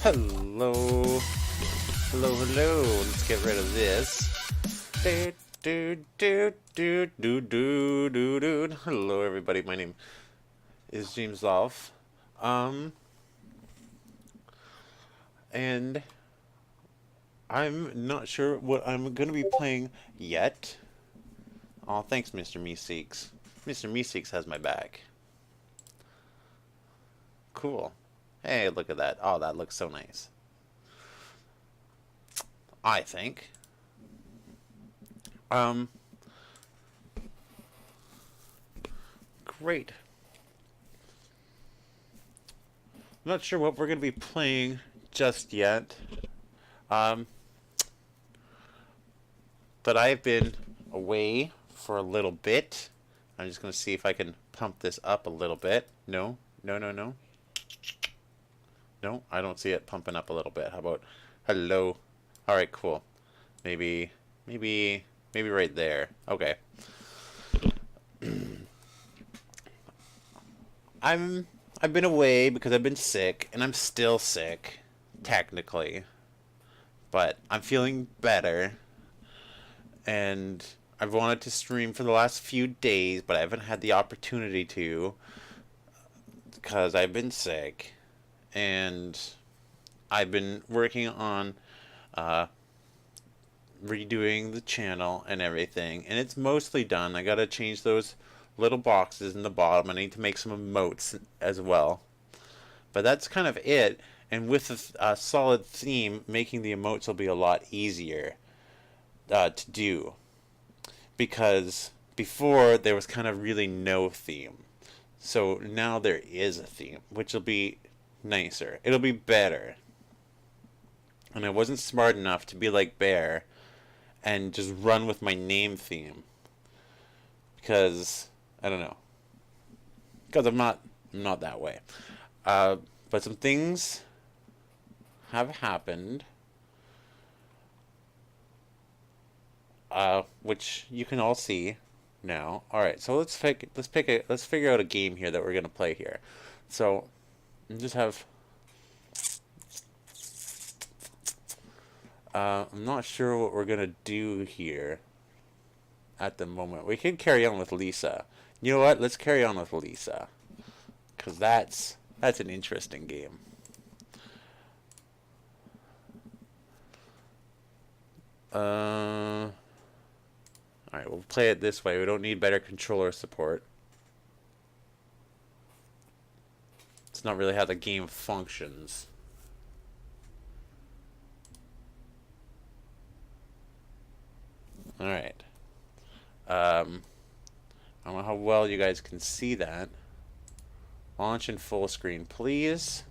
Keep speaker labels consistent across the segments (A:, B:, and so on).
A: Hello. Hello, hello. Let's get rid of this. Hello, everybody. My name is Jamesdalf. And I'm not sure what I'm going to be playing yet. Oh, thanks, Mr. Meeseeks. Mr. Meeseeks has my back. Cool. Hey, look at that. Oh, that looks so nice. I think. Great. I'm not sure what we're going to be playing just yet. But I've been away for a little bit. I'm just going to see if I can pump this up a little bit. No, no, no, no. No, I don't see it pumping up a little bit. How about hello? All right, cool. Maybe right there. Okay. I've been away because I've been sick, and I'm still sick, technically. But I'm feeling better. and I've wanted to stream for the last few days, but I haven't had the opportunity to because I've been sick, and I've been working on uh, redoing the channel and everything, and it's mostly done. I gotta change those little boxes in the bottom. I need to make some emotes as well, but that's kind of it. And with a solid theme, making the emotes will be a lot easier to do, because before there was kind of really no theme. So now there is a theme, which will be nicer. It'll be better. And I wasn't smart enough to be like Bear and just run with my name theme, because I don't know. Because I'm not that way. But some things have happened, which you can all see now. All right, so let's figure out a game here that we're gonna play here. So just have. I'm not sure what we're gonna do here at the moment. We can carry on with Lisa. You know what? Let's carry on with Lisa, because that's an interesting game. Alright, we'll play it this way. We don't need better controller support. It's not really how the game functions. Alright. I don't know how well you guys can see that. Launch in full screen, please.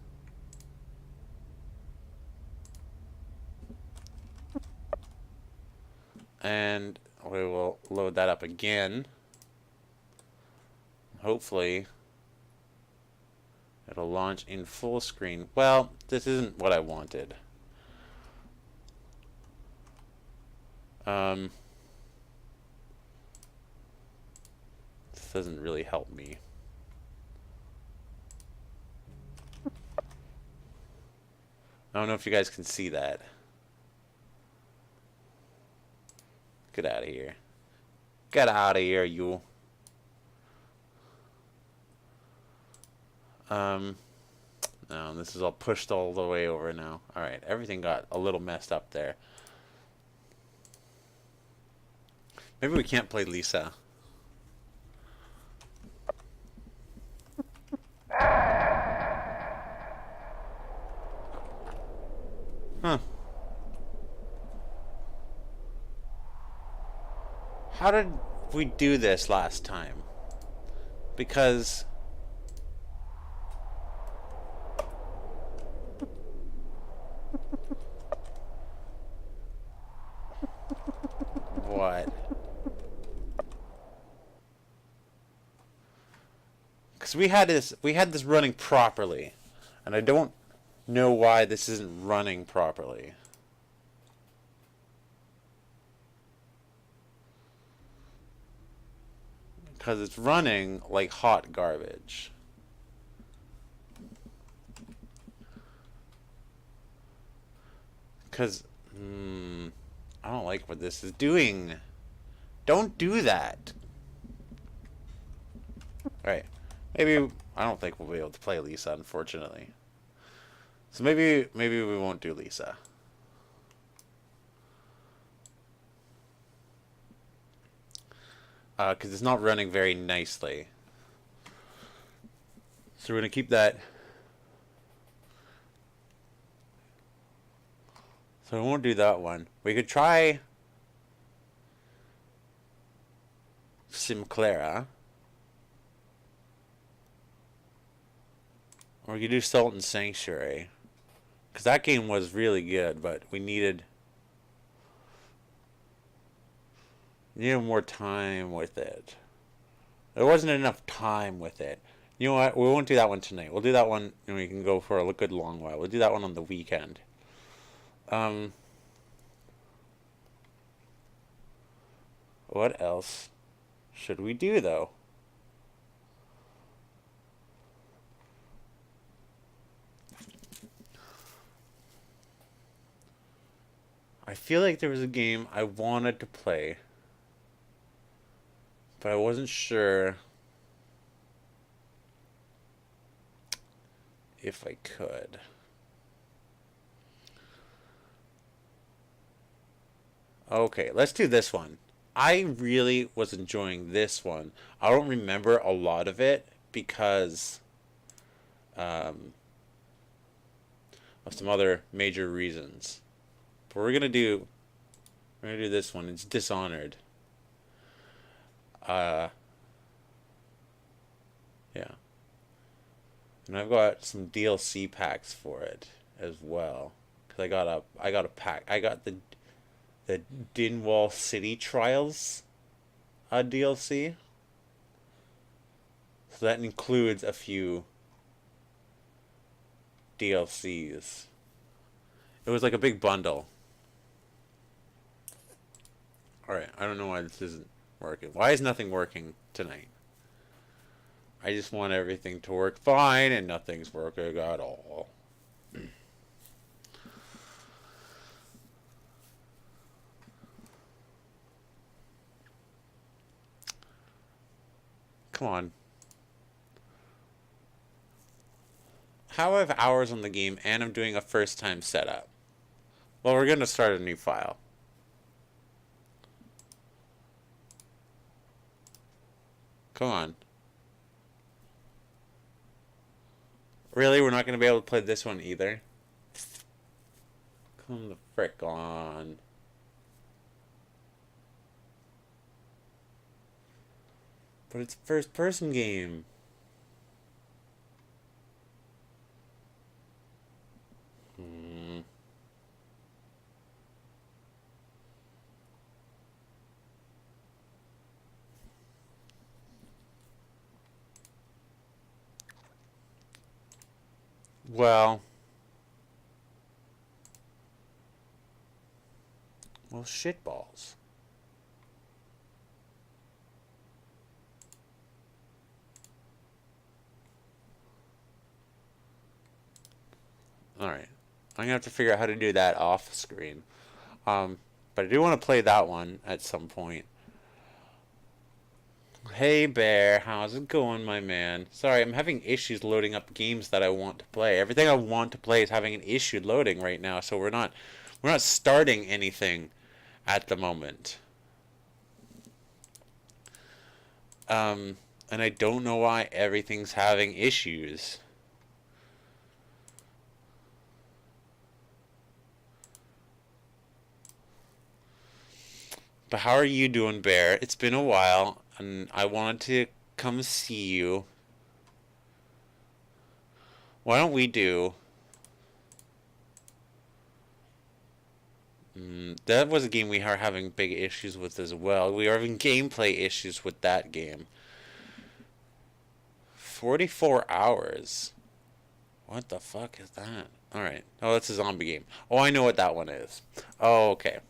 A: And we will load that up again. Hopefully it'll launch in full screen. Well, this isn't what I wanted. This doesn't really help me. I don't know if you guys can see that. Get out of here. Get out of here, you. No, this is all pushed all the way over now. Alright, everything got a little messed up there. Maybe we can't play Lisa. Huh. How did we do this last time? Because what? Because we had this running properly, and I don't know why this isn't running properly. Because it's running like hot garbage. Because I don't like what this is doing. Don't do that. Alright. Maybe I don't think we'll be able to play Lisa, unfortunately. So maybe we won't do Lisa. Because it's not running very nicely. So we're going to keep that. So we won't do that one. We could try Simclara. Or we could do Sultan Sanctuary. Because that game was really good, but we needed more time with it. There wasn't enough time with it. You know what? We won't do that one tonight. We'll do that one, and we can go for a good long while. We'll do that one on the weekend. What else should we do, though? I feel like there was a game I wanted to play. But I wasn't sure if I could. Okay, let's do this one. I really was enjoying this one. I don't remember a lot of it because um, of some other major reasons. But we're gonna do this one. It's Dishonored. Uh, yeah, and I've got some DLC packs for it as well. Cause I got a pack. I got the Dinwall City Trials DLC. So that includes a few DLCs. It was like a big bundle. Alright, I don't know why this isn't working. Why is nothing working tonight? I just want everything to work fine and nothing's working at all. Come on. How I have hours on the game and I'm doing a first time setup? Well, we're going to start a new file. Come on. Really? We're not going to be able to play this one either? Come the frick on. But it's a first person game. Hmm. Well, shitballs. Alright. I'm gonna have to figure out how to do that off screen. But I do want to play that one at some point. Hey Bear, how's it going, my man? Sorry, I'm having issues loading up games that I want to play. Everything I want to play is having an issue loading right now, so we're not starting anything at the moment. And I don't know why everything's having issues. But how are you doing, Bear? It's been a while, and I wanted to come see you. Why don't we do... that was a game we are having big issues with as well. We are having gameplay issues with that game. 44 hours. What the fuck is that? Alright. Oh, that's a zombie game. Oh, I know what that one is. Oh, okay.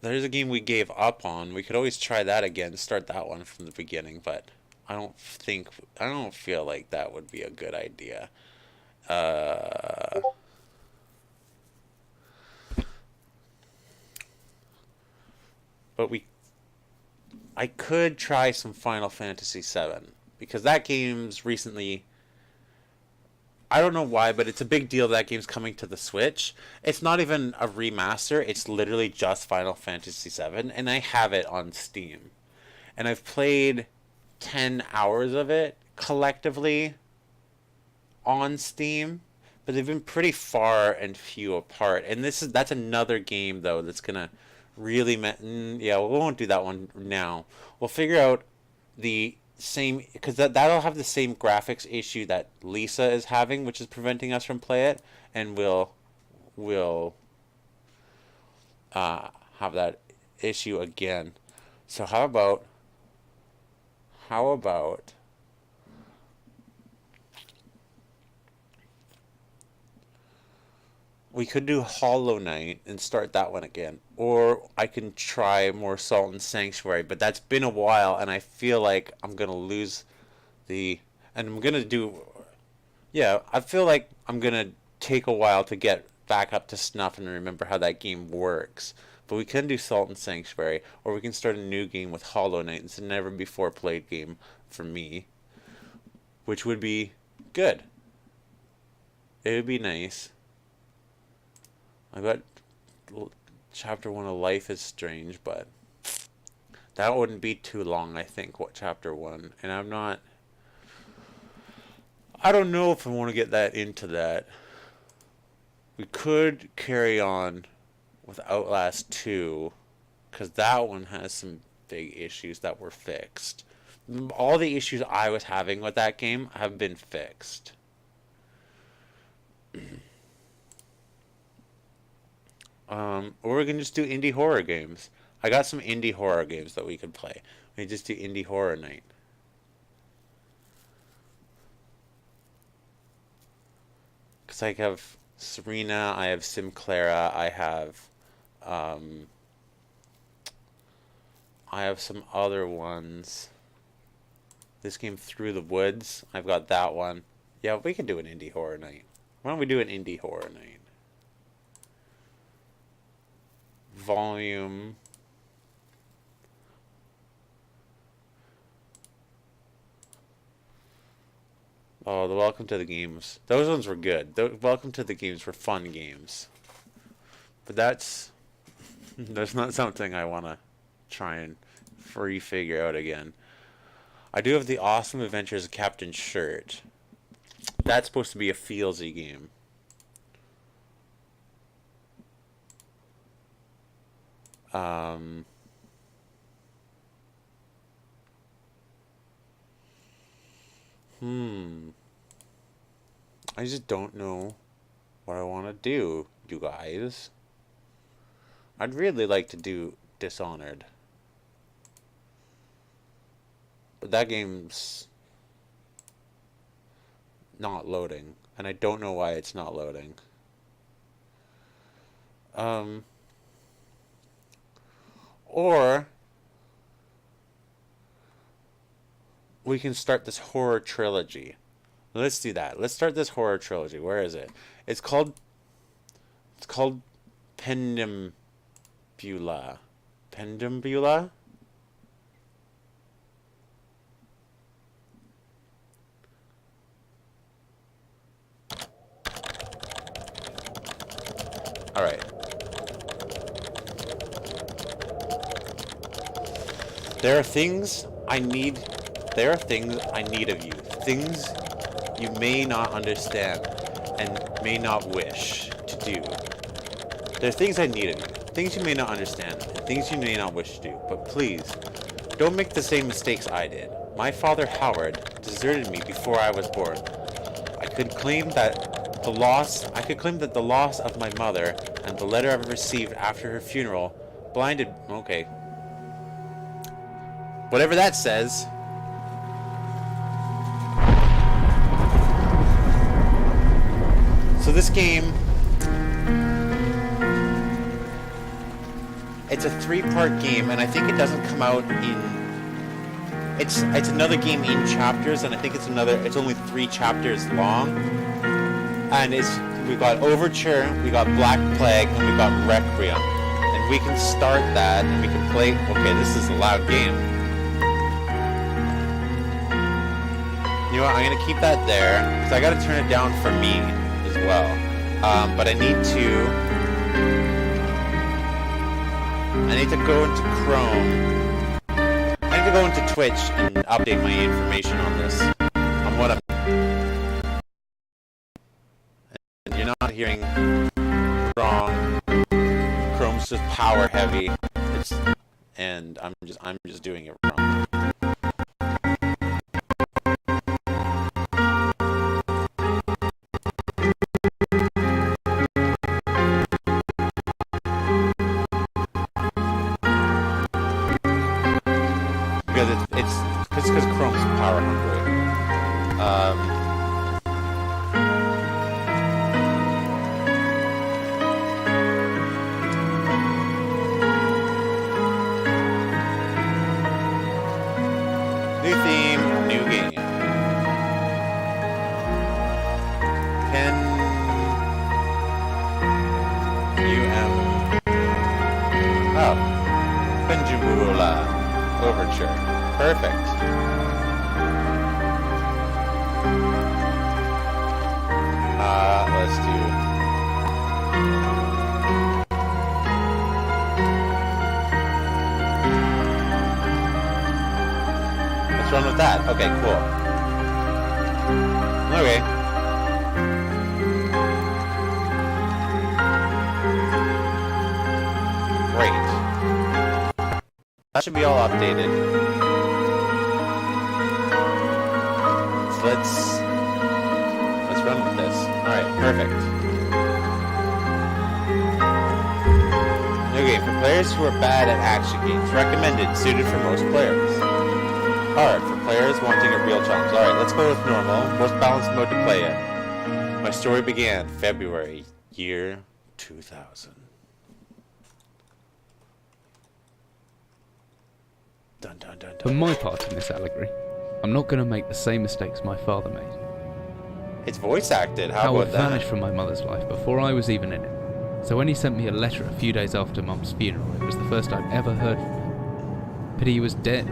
A: There's a game we gave up on. We could always try that again, start that one from the beginning, but I don't feel like that would be a good idea. But I could try some Final Fantasy VII because that game's recently, I don't know why, but it's a big deal that game's coming to the Switch. It's not even a remaster, it's literally just Final Fantasy VII, and I have it on Steam. And I've played 10 hours of it collectively on Steam, but they've been pretty far and few apart. And that's another game though that's gonna really yeah, we won't do that one now. We'll figure out the same, because that'll have the same graphics issue that Lisa is having, which is preventing us from play it, and we'll have that issue again. So how about we could do Hollow Knight and start that one again, or I can try more Salt and Sanctuary, but that's been a while and I feel like I'm gonna lose and I'm gonna do, yeah, I feel like I'm gonna take a while to get back up to snuff and remember how that game works. But we can do Salt and Sanctuary, or we can start a new game with Hollow Knight. It's a never before played game for me, which would be good. It would be nice. I got chapter 1 of Life is Strange, but that wouldn't be too long, I think, what chapter 1. And I don't know if I want to get that into that. We could carry on with Outlast 2, because that one has some big issues that were fixed. All the issues I was having with that game have been fixed. Or we can just do indie horror games. I got some indie horror games that we could play. We can just do indie horror night. Because I have Serena, I have Simclara, I have some other ones. This game Through the Woods, I've got that one. Yeah, we can do an indie horror night. Why don't we do an indie horror night? Volume. Oh, the Welcome to the Games. Those ones were good. The Welcome to the Games were fun games. But that's not something I want to try and figure out again. I do have the Awesome Adventures of Captain Shirt. That's supposed to be a feelsy game. I just don't know what I want to do, you guys. I'd really like to do Dishonored. But that game's not loading. And I don't know why it's not loading. Or we can start this horror trilogy. Let's do that. Let's start this horror trilogy. Where is it? It's called Penumbra. Penumbra? Alright. There are things I need of you. Things you may not understand and may not wish to do. There are things I need of you. Things you may not understand and things you may not wish to do. But please, don't make the same mistakes I did. My father, Howard, deserted me before I was born. I could claim that the loss of my mother and the letter I received after her funeral blinded... Okay. Whatever that says... So this game, it's a 3-part game, and I think it doesn't come out in. It's another game in chapters, and I think it's only 3 chapters long. And we've got Overture, we got Black Plague, and we got Requiem, and we can start that, and we can play. Okay, this is a loud game. You know what? I'm gonna keep that there because I gotta turn it down for me as well. But I need to go into Chrome. I need to go into Twitch and update my information on this. On what I'm... And you're not hearing wrong. Chrome's just power heavy. And I'm just doing it wrong. Because Chrome's power hungry. PENUMBRA Overture. Perfect. Let's do... Let's run with that. Okay, cool. Okay. Great. That should be all updated. So let's run with this. Alright, perfect. Okay, for players who are bad at action games, recommended, suited for most players. Hard, for players wanting a real challenge. Alright, let's go with normal, most balanced mode to play in. My story began February, year 2000. Dun dun dun dun.
B: For my part in this allegory, I'm not going to make the same mistakes my father made.
A: It's voice acted, how
B: Howard
A: about that?
B: vanished from my mother's life before I was even in it. So when he sent me a letter a few days after Mum's funeral, it was the first I'd ever heard from him. But he was dead.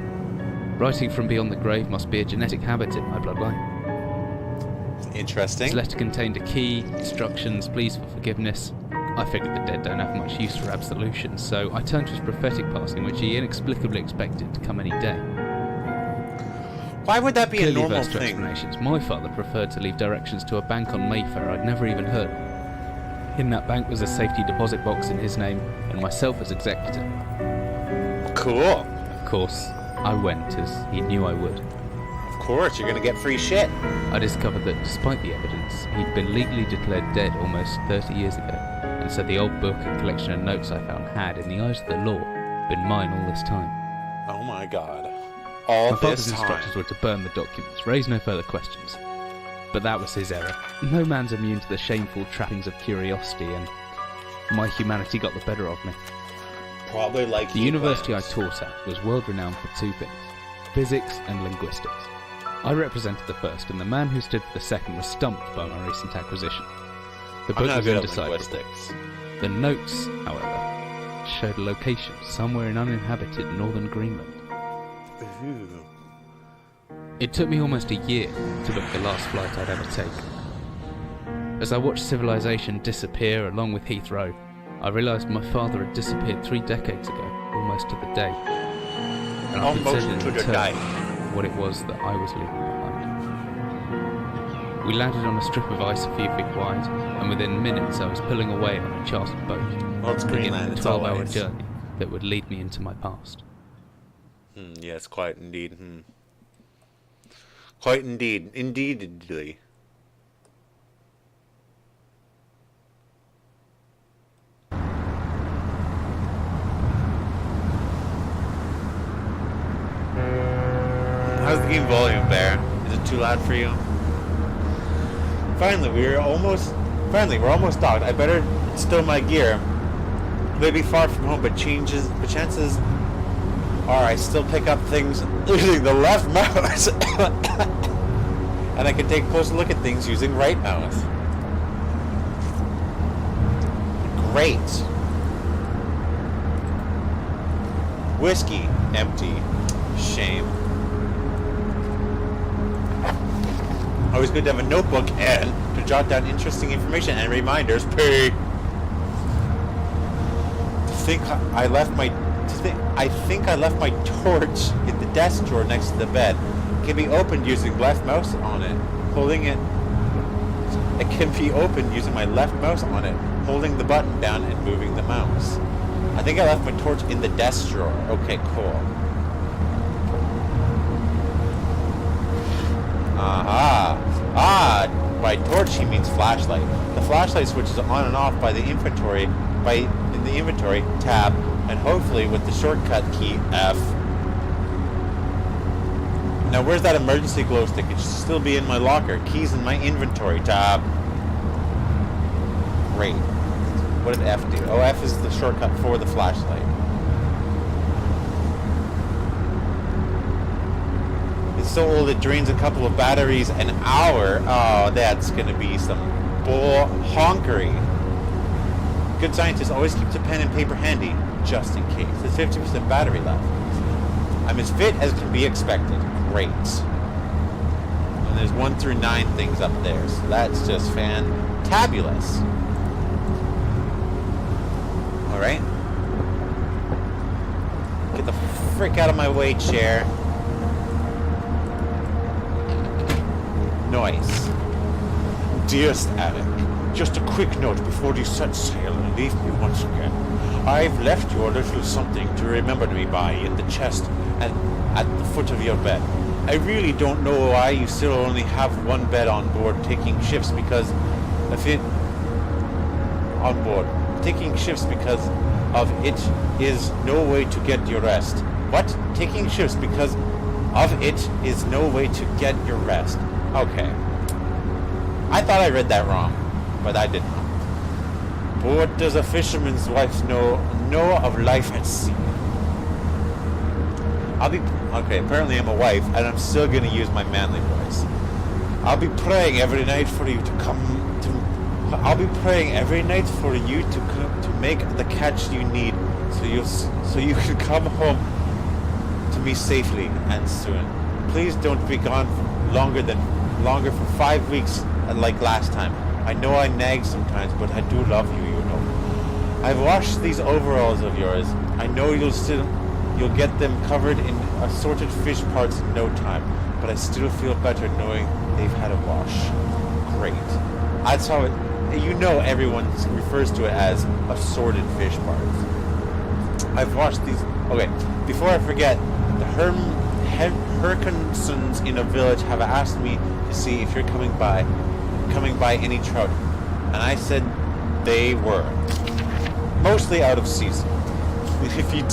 B: Writing from beyond the grave must be a genetic habit in my bloodline.
A: Interesting.
B: His letter contained a key, instructions, pleas for forgiveness. I figured the dead don't have much use for absolution, so I turned to his prophetic passing, which he inexplicably expected to come any day.
A: Why would that be
B: Clearly
A: a normal
B: versed to
A: thing?
B: explanations, my father preferred to leave directions to a bank on Mayfair I'd never even heard of. In that bank was a safety deposit box in his name, and myself as executor.
A: Cool.
B: Of course, I went, as he knew I would.
A: Of course, you're gonna get free shit.
B: I discovered that despite the evidence, he'd been legally declared dead almost 30 years ago, and so the old book and collection of notes I found had, in the eyes of the law, been mine all this time.
A: Oh my god. All
B: My father's
A: this time.
B: instructions were to burn the documents, raise no further questions. But that was his error. No man's immune to the shameful trappings of curiosity, and my humanity got the better of me.
A: Probably like
B: The university I taught at was world renowned for two things: physics and linguistics. I represented the first, and the man who stood for the second was stumped by my recent acquisition. The
A: I'm
B: book
A: not
B: was
A: good at
B: undecipherable.
A: linguistics.
B: The notes, however, showed a location somewhere in uninhabited northern Greenland.
A: Ooh.
B: It took me almost a year to book the last flight I'd ever take. As I watched civilization disappear along with Heathrow, I realised my father had disappeared 3 decades ago, almost to the day. And I
A: Almost
B: considered
A: to
B: in
A: the
B: turn
A: day.
B: what it was that I was leaving behind. We landed on a strip of ice a few feet wide, and within minutes I was pulling away on a chartered boat,
A: Well, it's
B: beginning
A: Greenland,
B: a
A: it's
B: 12-hour
A: always.
B: journey that would lead me into my past.
A: Yes, quite indeed. Quite indeed. Indeedly. How's the game volume, Bear? Is it too loud for you? Finally, we're almost docked. I better stow my gear. Maybe far from home, but chances are I still pick up things using the left mouse. And I can take a closer look at things using right mouse. Great. Whiskey, empty. Shame. Always good to have a notebook and to jot down interesting information and reminders. P. I think I left my torch in the desk drawer next to the bed. It can be opened using left mouse on it. It can be opened using my left mouse on it, holding the button down and moving the mouse. I think I left my torch in the desk drawer. Okay, cool. Aha! Ah! By torch he means flashlight. The flashlight switches on and off in the inventory tab, and hopefully with the shortcut key F. Now where's that emergency glow stick? It should still be in my locker. Keys in my inventory tab. Great. What did F do? Oh, F is the shortcut for the flashlight. It's so old it drains a couple of batteries an hour. Oh, that's gonna be some bull honkery. Good scientist always keeps a pen and paper handy. just in case. There's 50% battery left. I'm as fit as can be expected. Great. And there's 1 through 9 things up there, so that's just fantabulous. Alright. Get the frick out of my way, chair. Noise. Dearest Alec, just a quick note before you set sail and leave me once again. I've left you a little something to remember me by in the chest and at the foot of your bed. I really don't know why you still only have one bed on board taking shifts because of it is no way to get your rest. What? Taking shifts because of it is no way to get your rest. Okay. I thought I read that wrong, but I did not. But what does a fisherman's wife know of life at sea? Okay, apparently I'm a wife, and I'm still gonna use my manly voice. I'll be praying every night for you to make the catch you need, so you can come home to me safely and soon. Please don't be gone longer for 5 weeks like last time. I know I nag sometimes, but I do love you, you know. I've washed these overalls of yours. I know you'll get them covered in assorted fish parts in no time, but I still feel better knowing they've had a wash. Great. That's how everyone refers to it as assorted fish parts. I've washed these. Okay, before I forget, the Herkinsons in a village have asked me to see if you're coming by any trout, and I said they were mostly out of season. If you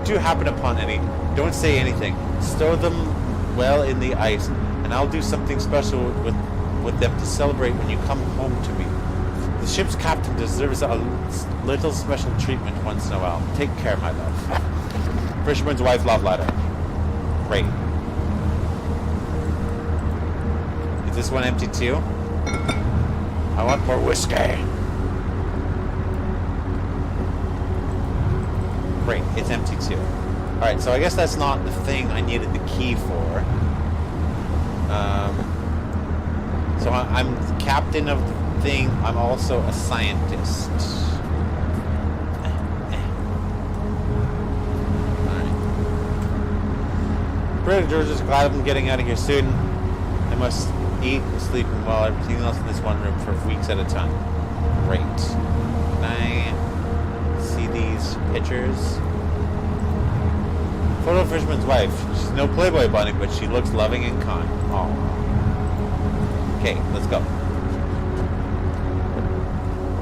A: do happen upon any, don't say anything. Stow them well in the ice, and I'll do something special with them to celebrate when you come home to me. The ship's captain deserves a little special treatment once in a while. Take care, my love. Fisherman's wife, love letter. Great. Is this one empty too? I want more whiskey. Great, it's empty too. Alright, so I guess that's not the thing I needed the key for. So I'm the captain of the thing. I'm also a scientist. Alright. Brother George is glad I'm getting out of here soon. I must eat and sleep and while everything else in this one room for weeks at a time. Great. Can I see these pictures? Photo of fisherman's wife. She's no Playboy bunny, but she looks loving and kind. Aww. Okay, let's go.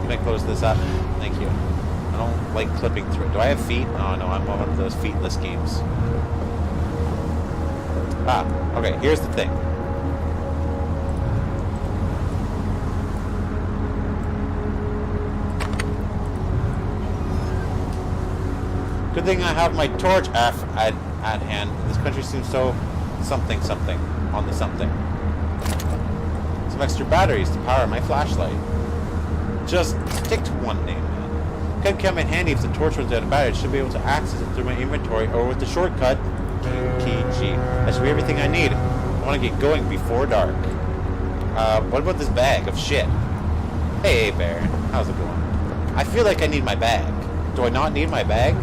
A: Can I close this up? Thank you. I don't like clipping through it. Do I have feet? Oh no, I'm one of those feetless games. Okay, here's the thing. Good thing I have my torch at hand. This country seems so something on the something. Some extra batteries to power my flashlight. Just stick to one name, man. Could come in handy if the torch runs out of battery. I should be able to access it through my inventory or with the shortcut key. That should be everything I need. I want to get going before dark. What about this bag of shit? Hey, Bear. How's it going? I feel like I need my bag. Do I not need my bag?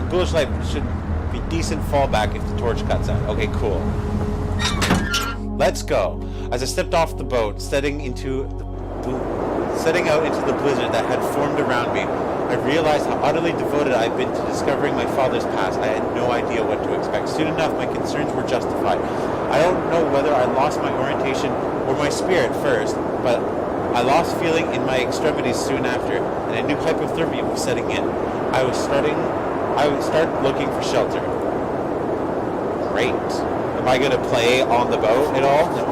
A: A ghoulish light should be decent fallback if the torch cuts out. Okay, cool. Let's go. As I stepped off the boat, setting out into the blizzard that had formed around me, I realized how utterly devoted I'd been to discovering my father's past. I had no idea what to expect. Soon enough, my concerns were justified. I don't know whether I lost my orientation or my spirit first, but I lost feeling in my extremities soon after, and a new hypothermia was setting in. I would start looking for shelter. Great. Am I going to play on the boat at all? No.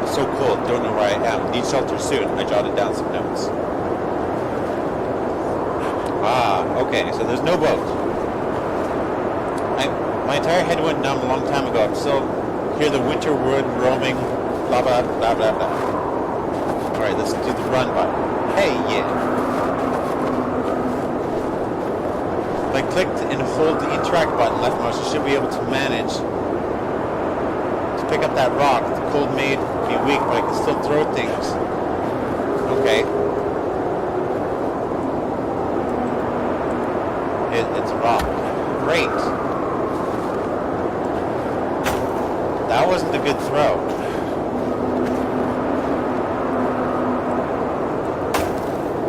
A: So cool. Don't know where I am. Need shelter soon. I jotted down some notes. Okay. So there's no boat. My entire head went numb a long time ago. I'm still hear the winter wood roaming. Blah, blah, blah, blah, blah. Alright, let's do the run button. Hey, yeah. If I clicked and hold the interact button left mouse, I should be able to manage to pick up that rock. The cold made me weak, but I can still throw things. Okay. It's a rock. Great. That wasn't a good throw.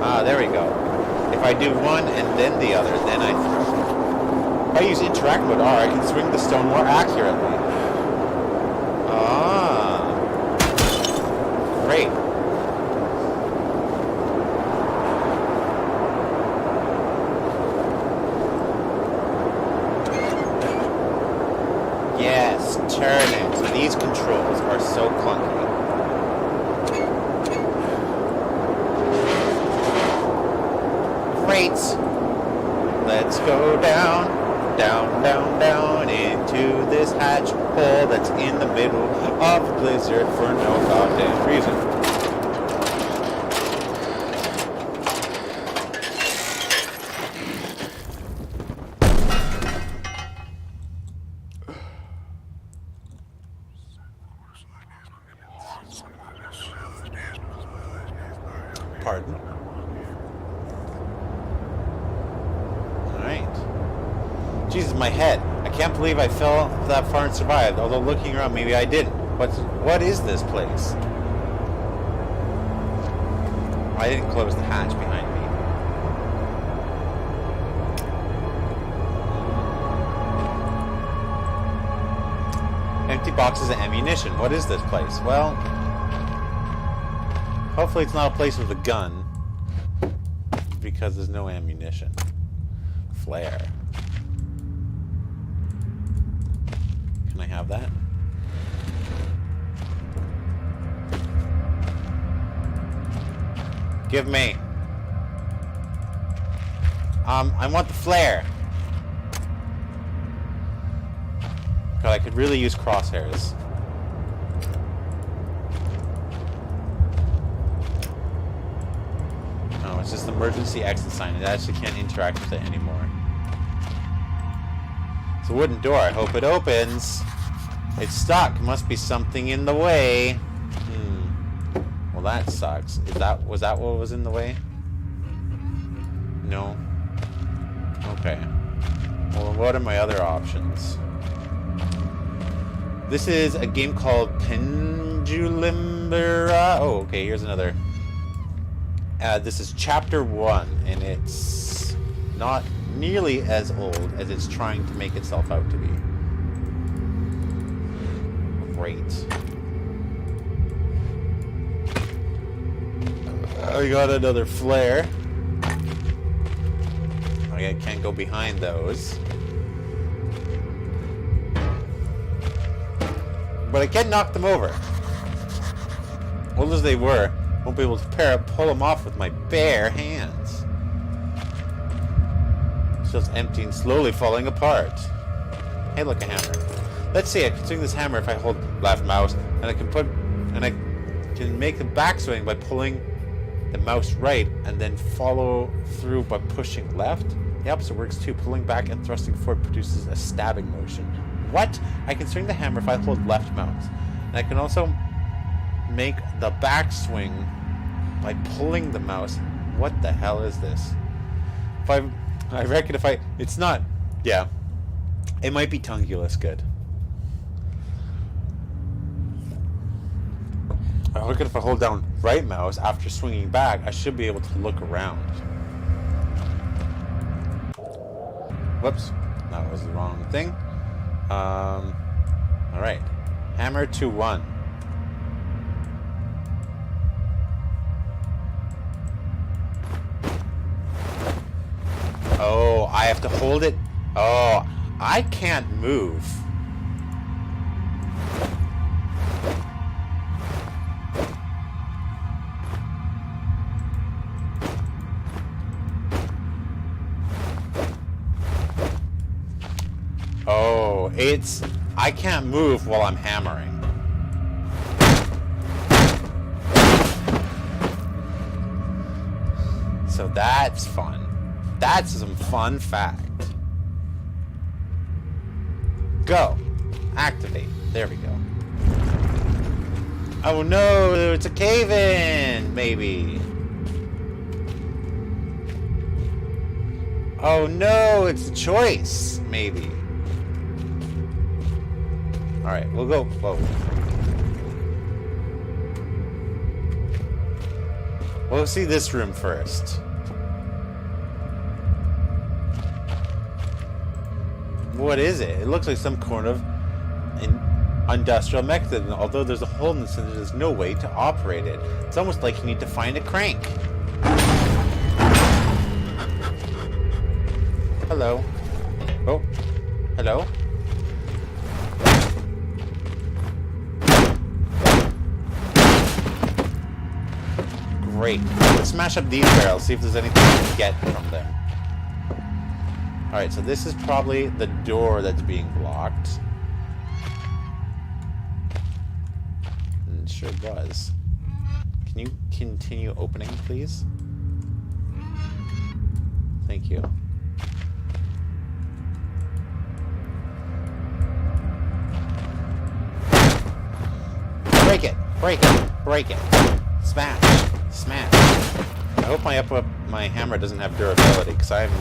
A: Ah, there we go. If I do one and then the other, then I throw. If I use interact mode R, I can swing the stone more accurately. Ah. Great. Yes, turn it. These controls are so clunky. Great. Let's go down, down, down, down into this hatch hole that's in the middle of the blizzard for no goddamn reason. Pardon? Alright. Jesus, my head. I can't believe I fell that far and survived, although looking around, maybe I didn't. What is this place? I didn't close the hatch behind me. Empty boxes of ammunition. What is this place? Well, hopefully it's not a place with a gun, because there's no ammunition. Flare. Can I have that? Give me. I want the flare. God, I could really use crosshairs. Oh, it's just emergency exit sign. I actually can't interact with it anymore. It's a wooden door. I hope it opens. It's stuck. Must be something in the way. Well, that sucks. Was that what was in the way? No. Okay. Well, what are my other options? This is a game called PENUMBRA. Oh, okay, here's another. This is Chapter 1, and it's not nearly as old as it's trying to make itself out to be. Great. I got another flare. I can't go behind those. But I can knock them over. Old as they were, won't be able to pull them off with my bare hands. It's just empty and slowly falling apart. Hey, look, a hammer. Let's see, I can swing this hammer if I hold left mouse, and I can make the backswing by pulling the mouse right, and then follow through by pushing left. The opposite works too. Pulling back and thrusting forward produces a stabbing motion. What? I can swing the hammer if I hold left mouse. And I can also make the backswing by pulling the mouse. What the hell is this? I reckon if it's not, yeah. It might be tongueless good. I reckon if I hold down right mouse after swinging back, I should be able to look around. Whoops. That was the wrong thing. Alright. Hammer to 1. Oh, I have to hold it. Oh, I can't move. Oh, I can't move while I'm hammering. So that's fun. That's some fun fact. Go. Activate. There we go. Oh no, it's a cave-in, maybe. Oh no, it's a choice, maybe. Alright, we'll go. Whoa. We'll see this room first. What is it? It looks like some kind of industrial mechanism. Although there's a hole in the center, there's no way to operate it. It's almost like you need to find a crank. Hello. Oh. Hello. Great. Let's smash up these barrels, see if there's anything we can get from them. Alright, so this is probably the door that's being blocked. And it sure was. Can you continue opening, please? Thank you. Break it! Break it! Break it! Smash! Smash! I hope my hammer doesn't have durability, because I'm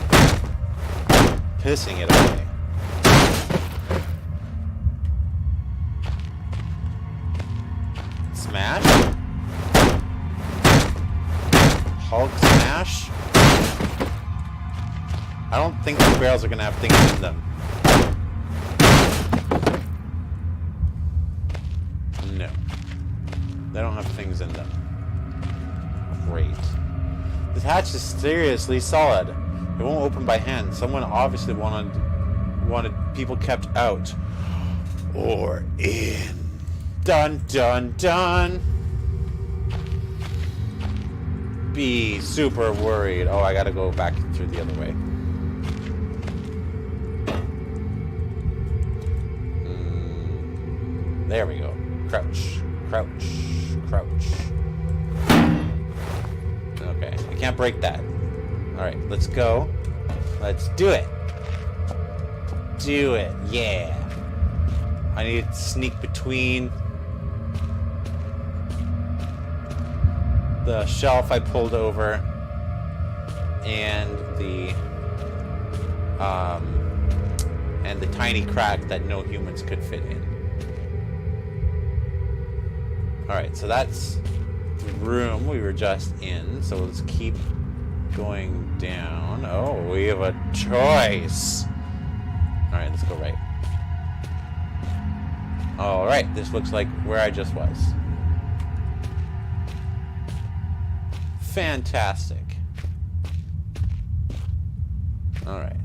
A: pissing it away. Smash? Hulk smash? I don't think these barrels are going to have things in them. No. They don't have things in them. Great. This hatch is seriously solid. It won't open by hand. Someone obviously wanted people kept out. Or in. Dun dun dun. Be super worried. Oh, I gotta go back through the other way. There we go. Crouch. Crouch. Crouch. Okay, I can't break that. Alright, let's go. Let's do it. Do it, yeah. I need to sneak between the shelf I pulled over and the tiny crack that no humans could fit in. Alright, so that's the room we were just in. So let's keep going down. Oh, we have a choice. Alright, let's go right. Alright, this looks like where I just was. Fantastic. Alright.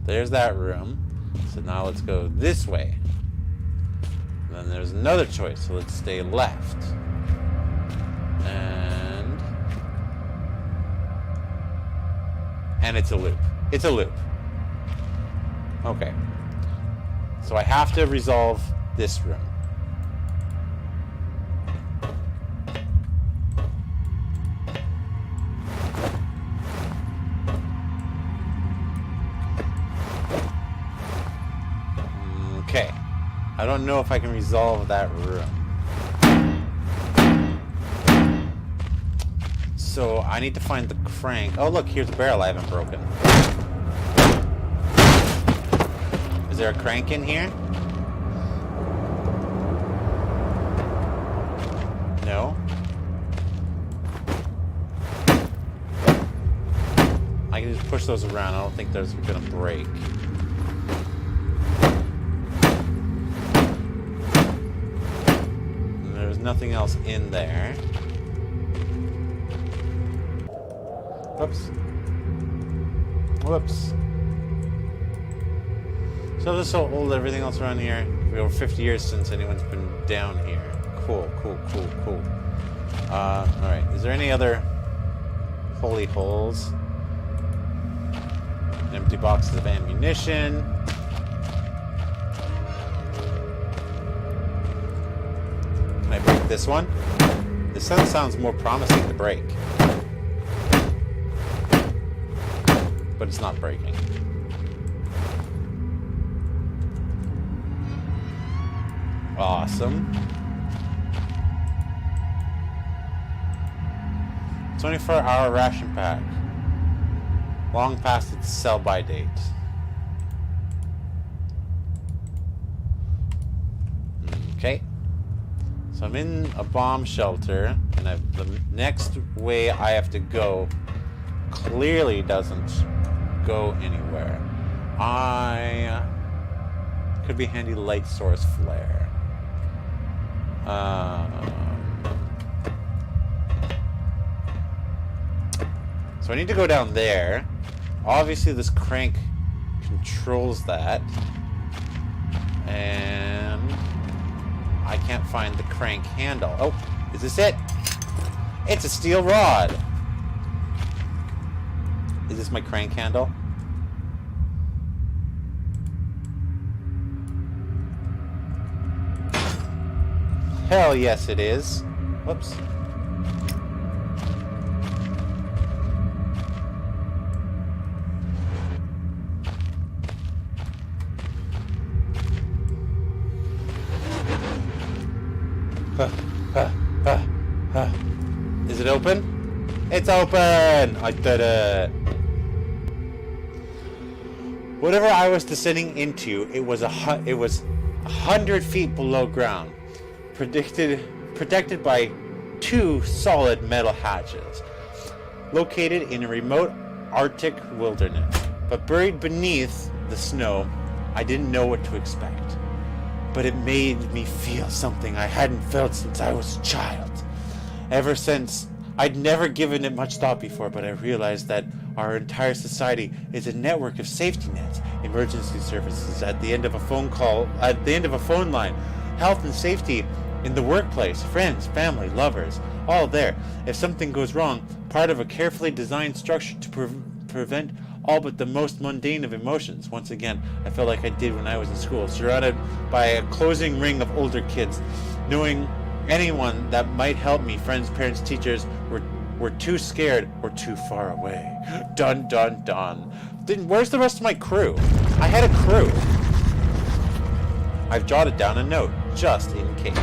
A: There's that room. So now let's go this way. And then there's another choice, so let's stay left. And it's a loop. It's a loop. Okay. So I have to resolve this room. Okay. I don't know if I can resolve that room. So I need to find the crank. Oh look, here's a barrel I haven't broken. Is there a crank in here? No. I can just push those around. I don't think those are gonna break. And there's nothing else in there. Whoops. Whoops. So this is so old, everything else around here. We're over 50 years since anyone's been down here. Cool, cool, cool, cool. Alright. Is there any other holy holes? Empty boxes of ammunition. Can I break this one? This sounds more promising to break. but it's not breaking. Awesome. 24-hour ration pack. Long past its sell-by date. Okay. So I'm in a bomb shelter, and the next way I have to go clearly doesn't go anywhere. Could be handy light source flare. So I need to go down there. Obviously this crank controls that. And I can't find the crank handle. Oh, is this it? It's a steel rod. Is this my crank handle? Hell yes it is. Whoops. Is it open? It's open! I did it. Whatever I was descending into, it was 100 feet below ground, protected by 2 solid metal hatches, located in a remote Arctic wilderness. But buried beneath the snow, I didn't know what to expect. But it made me feel something I hadn't felt since I was a child. Ever since, I'd never given it much thought before, but I realized that our entire society is a network of safety nets, emergency services at the end of a phone call, at the end of a phone line, health and safety in the workplace, friends, family, lovers, all there. If something goes wrong, part of a carefully designed structure to prevent all but the most mundane of emotions. Once again, I felt like I did when I was in school, surrounded by a closing ring of older kids, knowing anyone that might help me, friends, parents, teachers, were too scared or too far away. Dun dun dun. Then where's the rest of my crew? I had a crew. I've jotted down a note, just in case.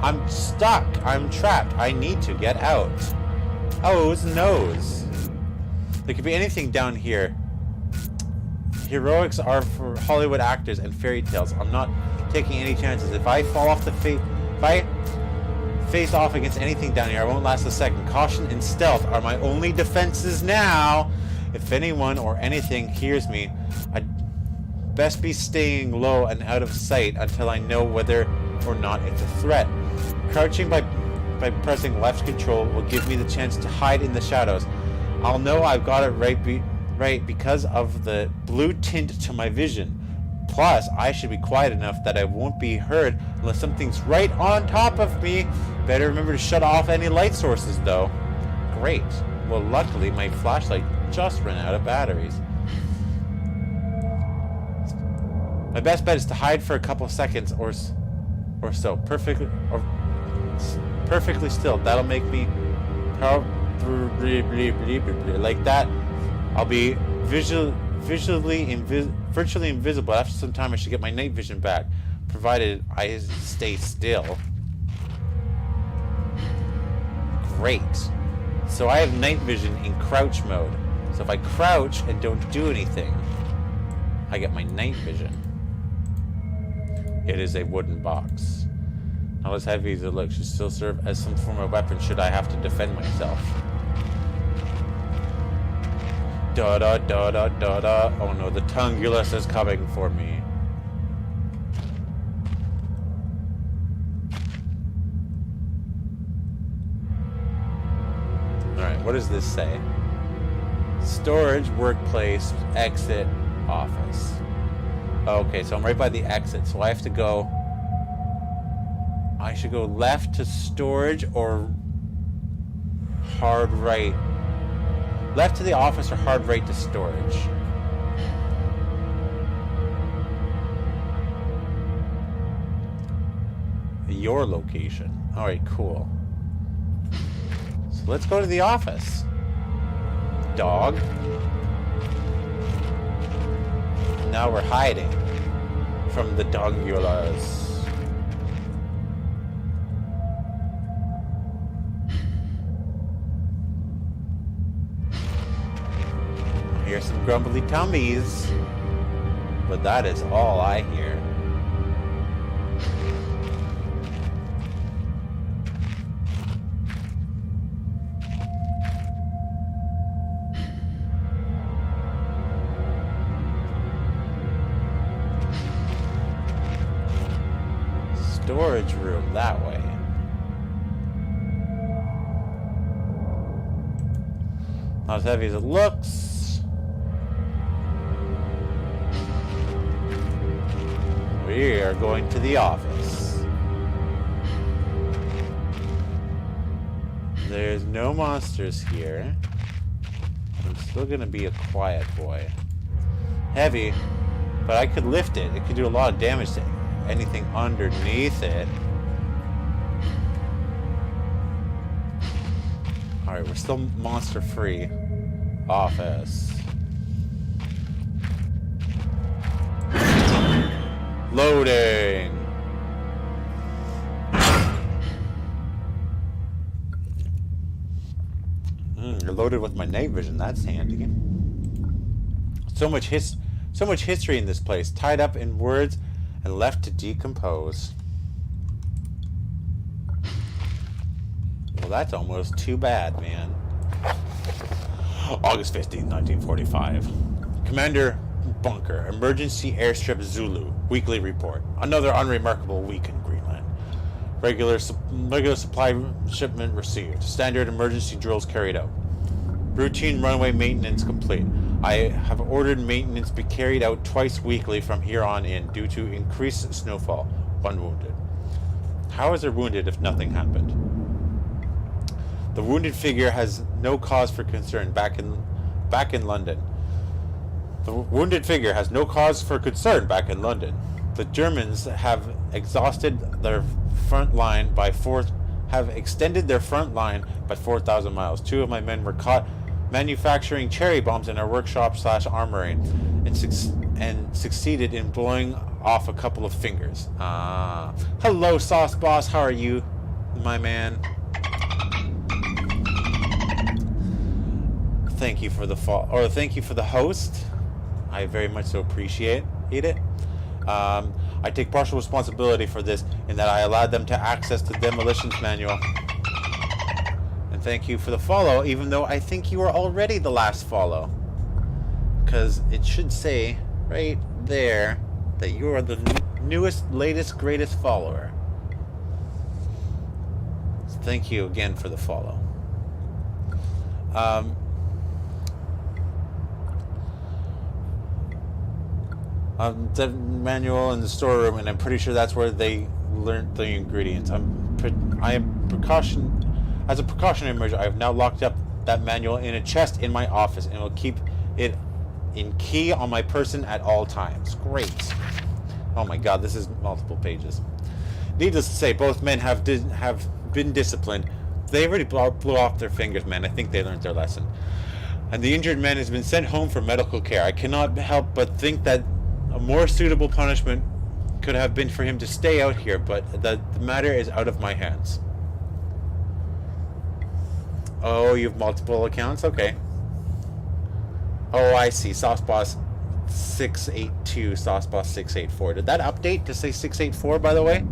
A: I'm stuck. I'm trapped. I need to get out. Oh's nose. There could be anything down here. Heroics are for Hollywood actors and fairy tales. I'm not taking any chances. If I fall off if I face off against anything down here, I won't last a second. Caution and stealth are my only defenses now. If anyone or anything hears me, I'd best be staying low and out of sight until I know whether or not it's a threat. Crouching by pressing left control will give me the chance to hide in the shadows. I'll know I've got it right because of the blue tint to my vision. Plus, I should be quiet enough that I won't be heard unless something's right on top of me. Better remember to shut off any light sources, though. Great. Well, luckily, my flashlight just ran out of batteries. My best bet is to hide for a couple seconds or so. Perfectly still. That'll make me like that. I'll be virtually invisible. After some time, I should get my night vision back, provided I stay still. Great. So I have night vision in crouch mode. So if I crouch and don't do anything, I get my night vision. It is a wooden box. Not as heavy as it looks. Should still serve as some form of weapon should I have to defend myself. Da da da da da da. Oh no, the Tungulus is coming for me. Alright, what does this say? Storage, workplace, exit, office. Okay, so I'm right by the exit, so I have to go... I should go left to storage or hard right? Left to the office or hard right to storage? Your location. Alright, cool. So let's go to the office. Dog. now we're hiding from the Dongulas. I hear some grumbly tummies, but that is all I hear. Storage room that way. Not as heavy as it looks. We are going to the office. There's no monsters here. I'm still gonna be a quiet boy. Heavy, but I could lift it. It could do a lot of damage to anything underneath it. Alright, we're still monster free. Office. Loading. You're loaded with my night vision. That's handy. So much history in this place, tied up in words and left to decompose. Well, that's almost too bad, man. August 15th, 1945. Commander Bunker, Emergency Airstrip Zulu, weekly report. Another unremarkable week in Greenland. Regular supply shipment received. Standard emergency drills carried out. Routine runway maintenance complete. I have ordered maintenance be carried out twice weekly from here on in due to increased snowfall. 1 wounded. How is there wounded if nothing happened? The wounded figure has no cause for concern back in London. The wounded figure has no cause for concern back in London. The Germans have exhausted their front line have extended their front line by 4,000 miles. 2 of my men were caught manufacturing cherry bombs in our workshop/armory and succeeded in blowing off a couple of fingers. Hello, Sauce Boss. How are you, my man? Thank you for the thank you for the host. I very much so appreciate it. I take partial responsibility for this in that I allowed them to access the demolitions manual. And thank you for the follow, even though I think you are already the last follow. Because it should say right there that you are the newest, latest, greatest follower. So thank you again for the follow. The manual in the storeroom, and I'm pretty sure that's where they learned the ingredients. As a precautionary measure, I have now locked up that manual in a chest in my office and will keep it in key on my person at all times. Great. Oh my god, this is multiple pages. Needless to say, both men have been disciplined. They already blew off their fingers, man. I think they learned their lesson. And the injured man has been sent home for medical care. I cannot help but think that a more suitable punishment could have been for him to stay out here, but the matter is out of my hands. Oh, you have multiple accounts? Okay. Oh, I see. Sauceboss 682, Sauceboss 684. Did that update to say 684, by the way?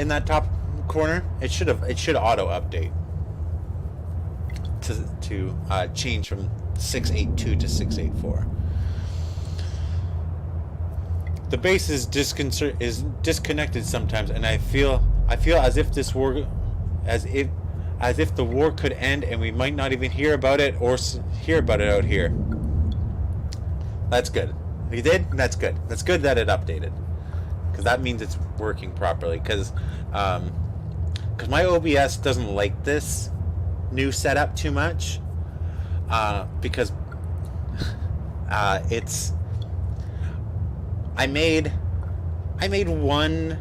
A: In that top corner? It should auto update to change from 682 to 684. The base is disconnected sometimes, and I feel as if the war could end and we might not even hear about it or hear about it out here. That's good. You did? That's good. That's good that it updated, because that means it's working properly. Because my OBS doesn't like this new setup too much. Because it's I made the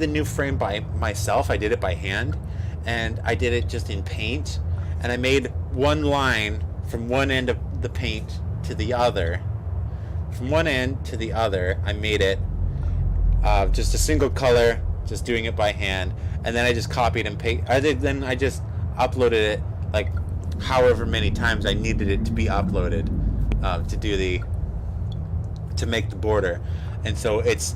A: new frame by myself. I did it by hand, and I did it just in Paint, and I made one line from one end of the paint to the other. From one end to the other, I made it just a single color, just doing it by hand, and then I just copied and pasted. Then I just uploaded it like however many times I needed it to be uploaded to make the border, and so it's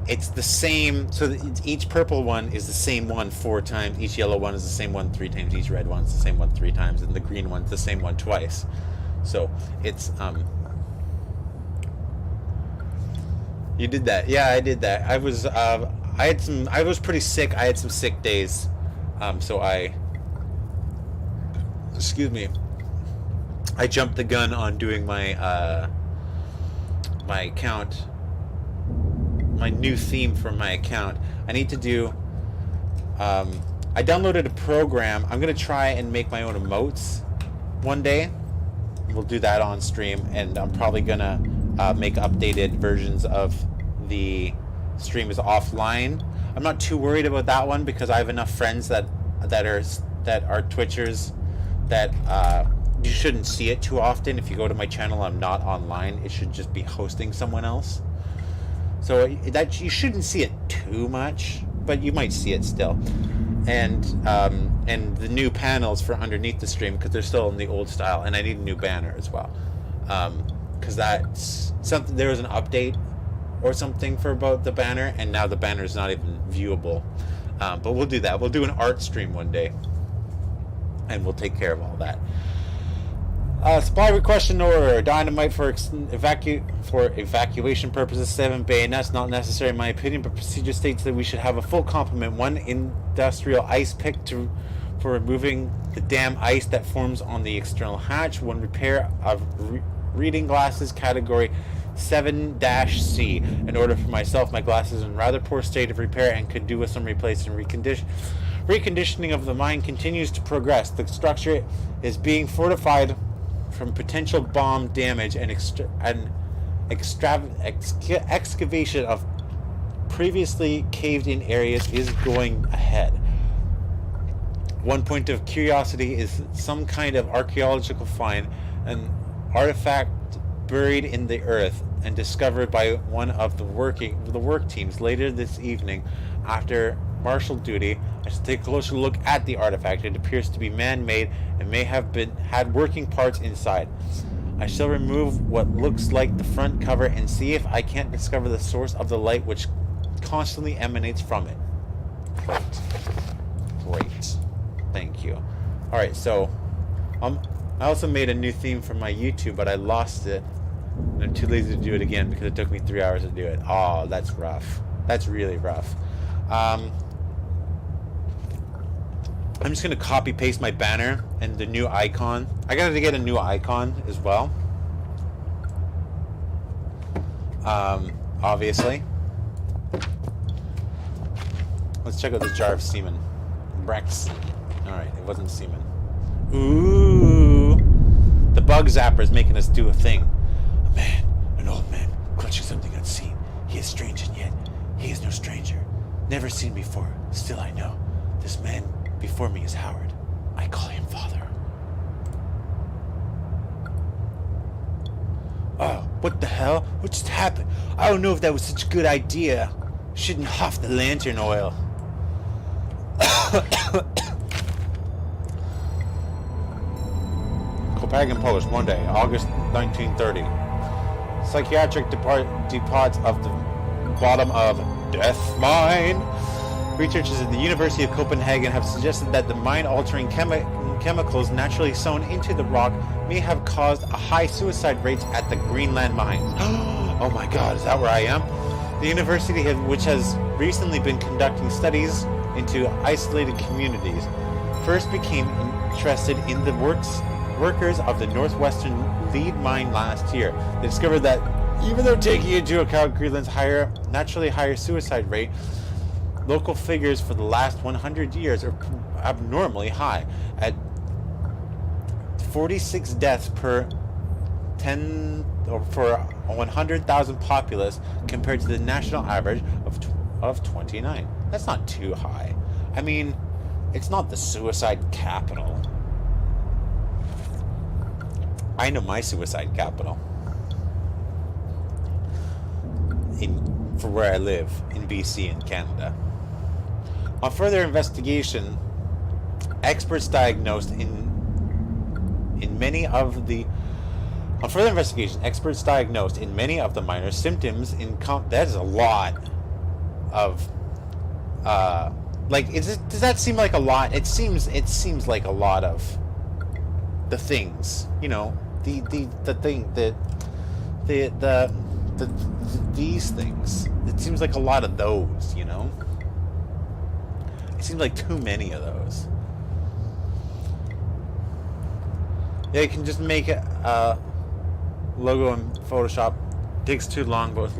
A: the same. So each purple one is the same one 4 times. Each yellow one is the same one 3 times. Each red one's the same one 3 times, and the green one's the same one twice. So it's You did that. Yeah, I did that. I was pretty sick. I had some sick days. So excuse me. I jumped the gun on doing my my account, my new theme for my account. I need to do I downloaded a program. I'm gonna try and make my own emotes one day. We'll do that on stream, and I'm probably gonna make updated versions of the streams offline. I'm not too worried about that one because I have enough friends that are Twitchers that you shouldn't see it too often. If you go to my channel, I'm not online. It should just be hosting someone else. So that you shouldn't see it too much, but you might see it still. And the new panels for underneath the stream, because they're still in the old style, and I need a new banner as well, because that's something. There was an update or something for about the banner, and now the banner is not even viewable. But we'll do that. We'll do an art stream one day, and we'll take care of all that. Supply request in order. Dynamite for evacuation purposes, 7 bayonets. Not necessary in my opinion, but procedure states that we should have a full complement. 1 industrial ice pick for removing the damn ice that forms on the external hatch. 1 repair of reading glasses, category 7-C. In order for myself, my glasses are in rather poor state of repair and could do with some replacement. Reconditioning of the mine continues to progress. The structure is being fortified from potential bomb damage, and excavation of previously caved-in areas is going ahead. 1 point of curiosity is some kind of archaeological find, an artifact buried in the earth and discovered by one of the work teams later this evening. After martial duty, I shall take a closer look at the artifact. It appears to be man-made and may have had working parts inside. I shall remove what looks like the front cover and see if I can't discover the source of the light which constantly emanates from it. Great. Thank you. Alright, so I also made a new theme for my YouTube, but I lost it. And I'm too lazy to do it again because it took me 3 hours to do it. Oh, that's rough. That's really rough. I'm just going to copy paste my banner and the new icon. I got to get a new icon as well. Obviously. Let's check out this jar of semen. Brex. Alright, it wasn't semen. Ooh. The bug zapper is making us do a thing. A man, an old man, clutching something unseen. He is strange, and yet he is no stranger. Never seen before. Still I know. This man before me is Howard. I call him father. Oh, what the hell? What just happened? I don't know if that was such a good idea. Shouldn't huff the lantern oil. Copenhagen, Polish, Monday, August 1930. Psychiatric depots of the bottom of Death Mine. Researchers at the University of Copenhagen have suggested that the mine-altering chemicals naturally sown into the rock may have caused a high suicide rates at the Greenland mines. Oh my god, is that where I am? The university, which has recently been conducting studies into isolated communities, first became interested in the workers of the northwestern lead mine last year. They discovered that even though taking into account Greenland's naturally higher suicide rate, local figures for the last 100 years are abnormally high, at 46 deaths per 100,000 populace compared to the national average of 29. That's not too high. I mean, it's not the suicide capital. I know my suicide capital. For where I live, in BC in Canada. On further investigation, experts diagnosed in many of the minor symptoms in that is a lot of does that seem like a lot? It seems like a lot of the things, you know, these things. It seems like a lot of those, you know. It seems like too many of those. Yeah, you can just make a logo in Photoshop. Takes too long, but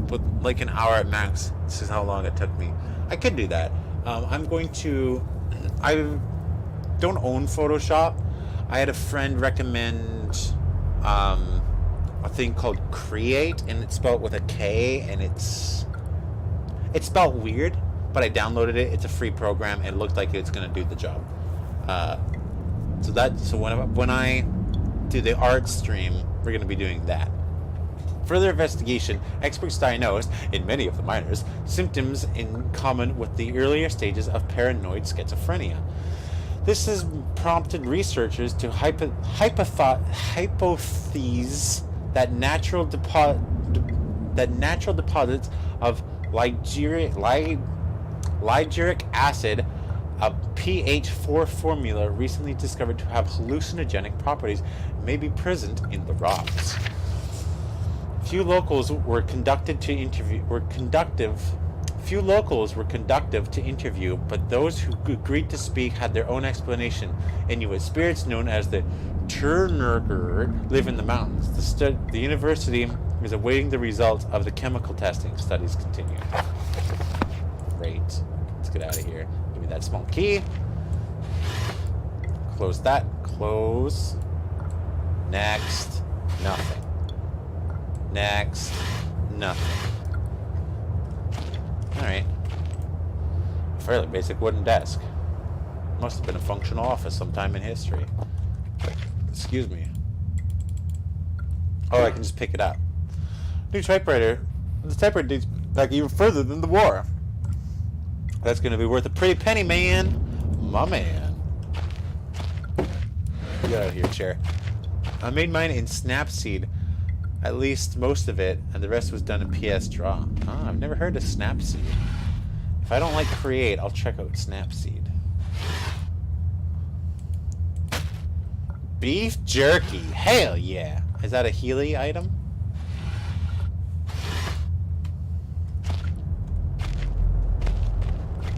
A: with like an hour at max. This is how long it took me. I could do that. I don't own Photoshop. I had a friend recommend a thing called Create, and it's spelled with a K, and it's spelled weird, but I downloaded it. It's a free program, and it looked like it's gonna do the job. So when I do the art stream, we're gonna be doing that. Further investigation, experts diagnosed in many of the minors symptoms in common with the earlier stages of paranoid schizophrenia. This has prompted researchers to hypothesize that natural deposits of liguric acid, a pH4 formula recently discovered to have hallucinogenic properties, may be present in the rocks. Few locals were conductive to interview, but those who agreed to speak had their own explanation. Inuit spirits known as the Turnurgur live in the mountains. The university is awaiting the results of the chemical testing. Studies continue. Great. Let's get out of here. Give me that small key. Close that. Close. Next. Nothing. Next. Nothing. Alright. Fairly basic wooden desk. Must have been a functional office sometime in history. Excuse me. Oh, I can just pick it up. New typewriter. The typewriter dates back even further than the war. That's going to be worth a pretty penny, man. My man. Get out of here, chair. I made mine in Snapseed. At least most of it, and the rest was done in PS Draw. Ah, I've never heard of Snapseed. If I don't like Create, I'll check out Snapseed. Beef jerky. Hell yeah. Is that a Healy item?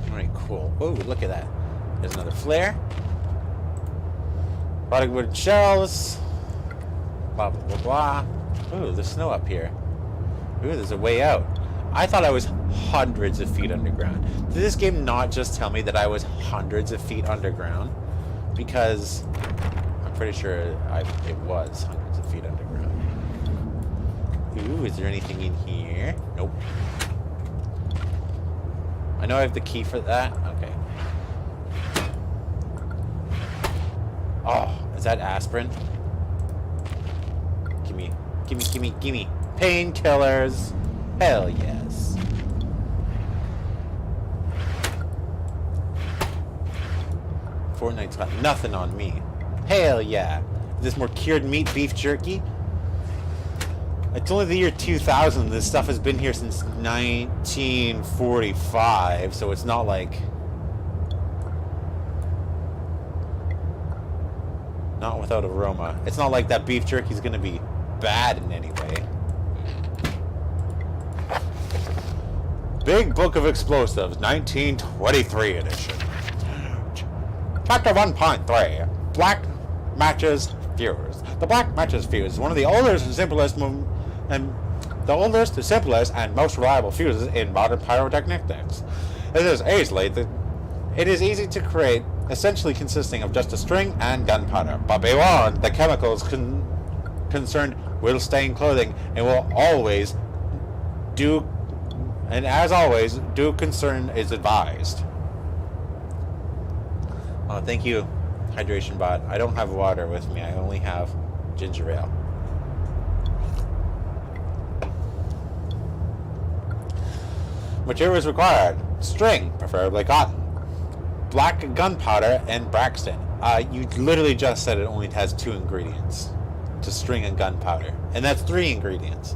A: Alright, cool. Oh, look at that. There's another flare. Product wooden shells. Blah, blah, blah, blah. Ooh, there's snow up here. Ooh, there's a way out. I thought I was hundreds of feet underground. Did this game not just tell me that I was hundreds of feet underground? Because I'm pretty sure it was hundreds of feet underground. Ooh, is there anything in here? Nope. I know I have the key for that. Okay. Oh, is that aspirin? Gimme. Gimme, gimme, gimme. Painkillers. Hell yes. Fortnite's got nothing on me. Hell yeah. Is this more cured meat beef jerky? It's only the year 2000. This stuff has been here since 1945, so it's not like... Not without aroma. It's not like that beef jerky's gonna be bad in any way. Big Book of Explosives, 1923 edition. Chapter 1.3. Black Matches Fuse. The Black Matches Fuse is one of the oldest and simplest and most reliable fuses in modern pyrotechnics. It is easy to create, essentially consisting of just a string and gunpowder. But be warned, the chemicals concerned will stain clothing and will always do. And as always, due concern is advised. Thank you hydration bot. I don't have water with me. I only have ginger ale. Materials required: string, preferably cotton, black gunpowder, and Braxton. You literally just said it only has 2 ingredients to string and gunpowder, and that's 3 ingredients.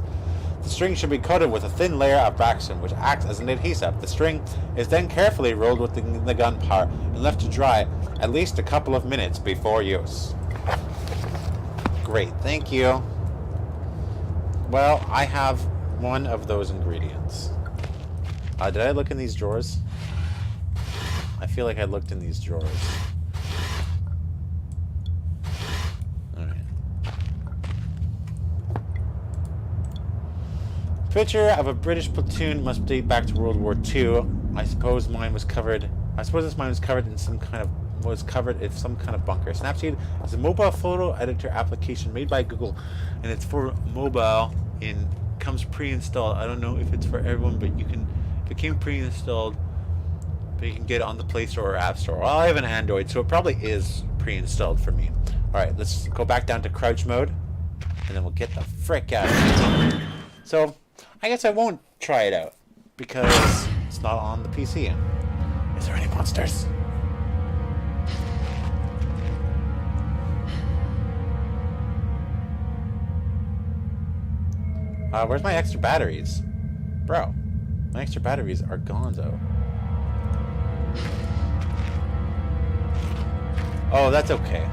A: The string should be coated with a thin layer of Braxton, which acts as an adhesive. The string is then carefully rolled with the gunpowder and left to dry at least a couple of minutes before use. Great, thank you. Well, I have one of those ingredients. Did I look in these drawers? I feel like I looked in these drawers. Alright. Picture of a British platoon must date back to World War II. I suppose this mine was covered in some kind of bunker. Snapseed is a mobile photo editor application made by Google, and it's for mobile. Comes pre-installed. I don't know if it's for everyone, but you can. If it came pre-installed, but you can get it on the Play Store or App Store. Well, I have an Android, so it probably is pre-installed for me. Alright, let's go back down to crouch mode, and then we'll get the frick out of here. So, I guess I won't try it out, because it's not on the PC. Is there any monsters? Where's my extra batteries? Bro. My extra batteries are gonzo. Oh, that's okay.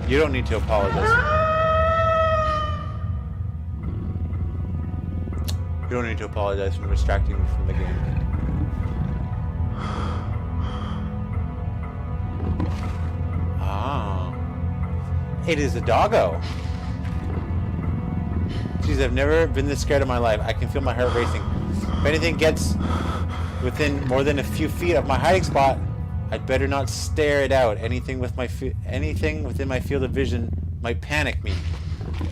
A: You don't need to apologize. You don't need to apologize for distracting me from the game. Ah. It is a doggo. Jeez, I've never been this scared in my life. I can feel my heart racing. If anything gets within more than a few feet of my hiding spot, I'd better not stare it out. Anything within my field of vision might panic me.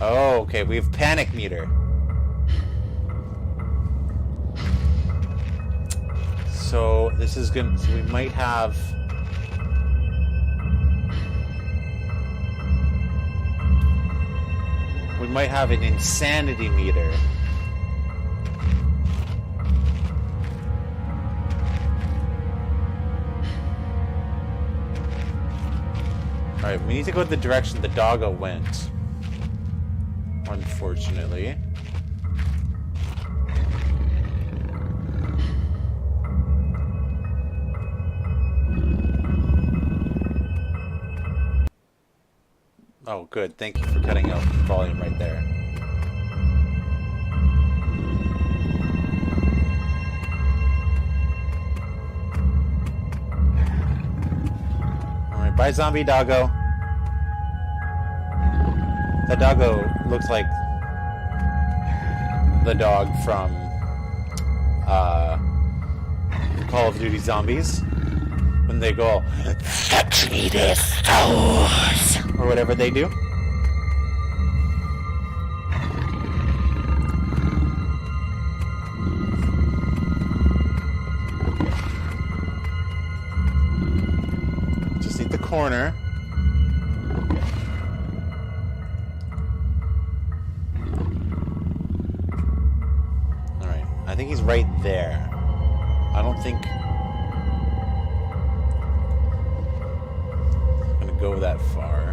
A: Oh, okay. We have panic meter. So this is good. So we might have. We might have an insanity meter. Alright, we need to go the direction the doggo went. Unfortunately. Oh, good. Thank you for cutting out the volume right there. Alright, bye zombie doggo. That doggo looks like the dog from Call of Duty Zombies. When they go, fetch me this toes, or whatever they do. Just need the corner. Alright, I think he's right there. I don't think go that far.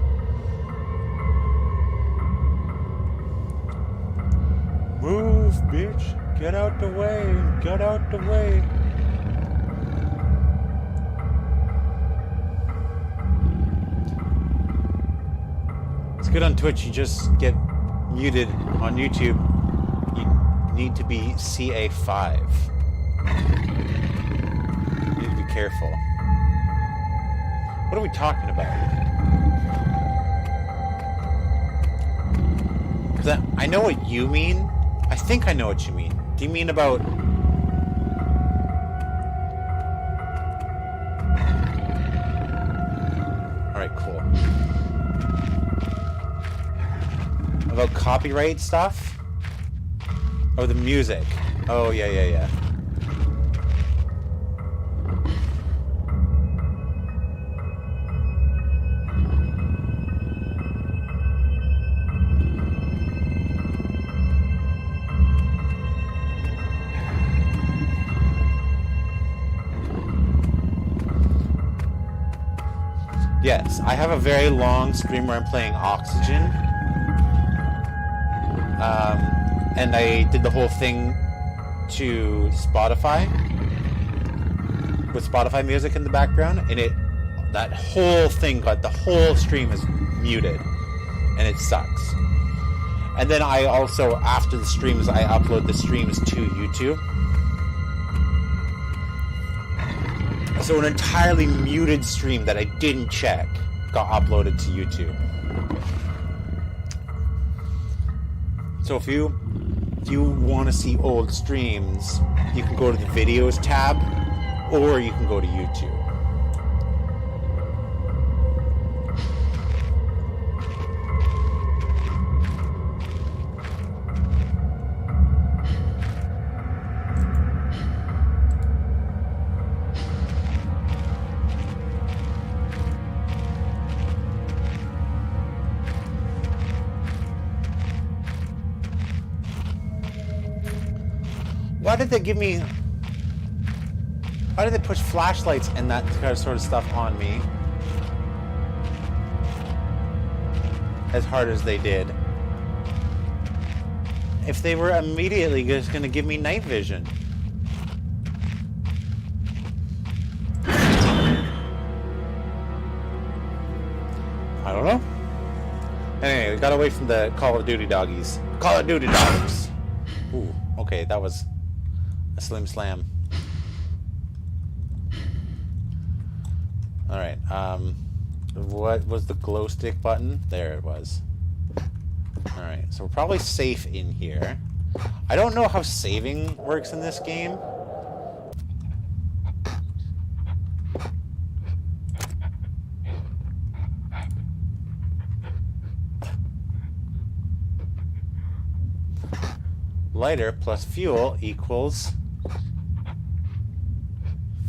A: Move, bitch! Get out the way! Get out the way! It's good on Twitch, you just get muted. On YouTube, you need to be CA5. You need to be careful. What are we talking about? Because I know what you mean. I think I know what you mean. Do you mean about... Alright, cool. About copyright stuff? Oh, the music. Oh, yeah. Yes, I have a very long stream where I'm playing Oxygen. And I did the whole thing to Spotify with Spotify music in the background, and that whole thing got, the whole stream is muted, and it sucks. And then I also, after the streams, I upload the streams to YouTube. So an entirely muted stream that I didn't check got uploaded to YouTube. So if you want to see old streams, you can go to the videos tab, or you can go to YouTube. Why did they give me... Why did they push flashlights and that sort of stuff on me? As hard as they did. If they were immediately just going to give me night vision. I don't know. Anyway, we got away from the Call of Duty doggies. Call of Duty dogs! Ooh, okay, that was... a slim slam. Alright, what was the glow stick button? There it was. Alright, so we're probably safe in here. I don't know how saving works in this game. Lighter plus fuel equals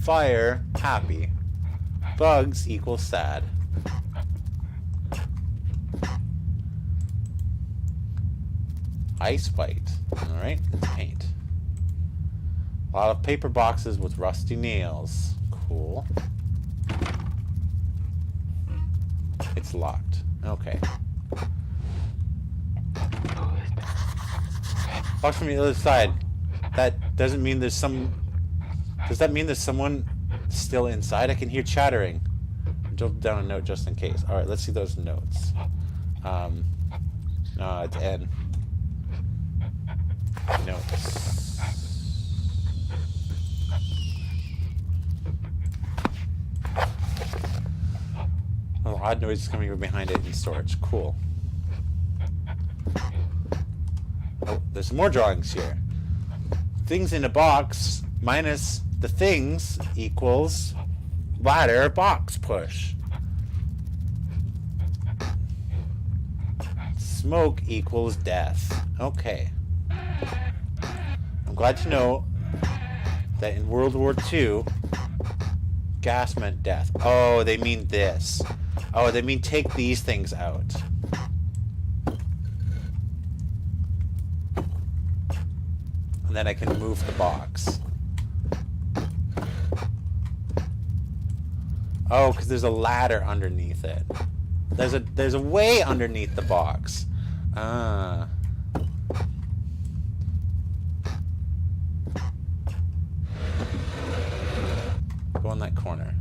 A: fire, happy. Bugs equals sad. Ice white. Alright, let's paint. A lot of paper boxes with rusty nails. Cool. It's locked. Okay. Watch from the other side. That doesn't mean there's some... Does that mean there's someone still inside? I can hear chattering. Jot down a note just in case. Alright, let's see those notes. No, it's N. Notes. Oh, odd noise is coming from behind it in storage. Cool. Oh, there's some more drawings here. Things in a box minus the things equals ladder box push. Smoke equals death. Okay. I'm glad to know that in World War II, gas meant death. Oh, they mean this. Oh, they mean take these things out. And then I can move the box. Oh, because there's a ladder underneath it. There's a way underneath the box. Ah. Go in that corner.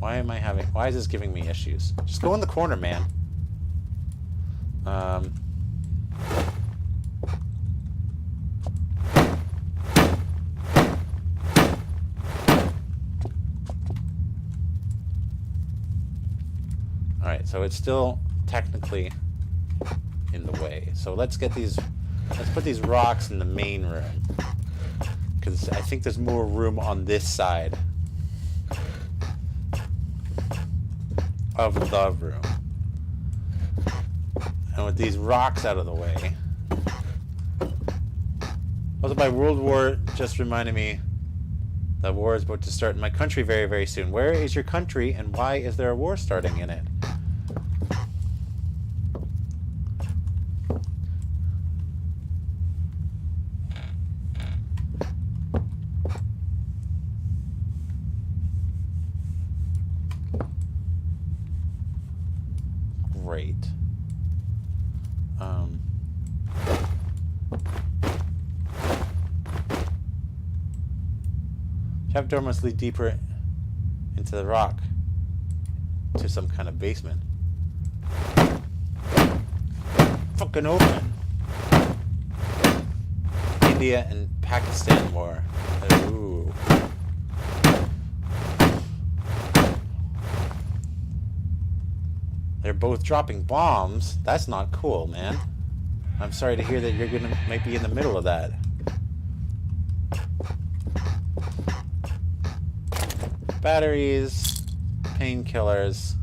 A: Why is this giving me issues? Just go in the corner, man. Alright, so it's still technically in the way. So let's put these rocks in the main room. Because I think there's more room on this side of the room. And with these rocks out of the way. Also, my World War just reminded me that war is about to start in my country very, very soon. Where is your country, and why is there a war starting in it? grate. Trap door must lead deeper into the rock to some kind of basement. Fucking open. India and Pakistan war. Ooh. They're both dropping bombs. That's not cool, man. I'm sorry to hear that you're might be in the middle of that. Batteries, painkillers,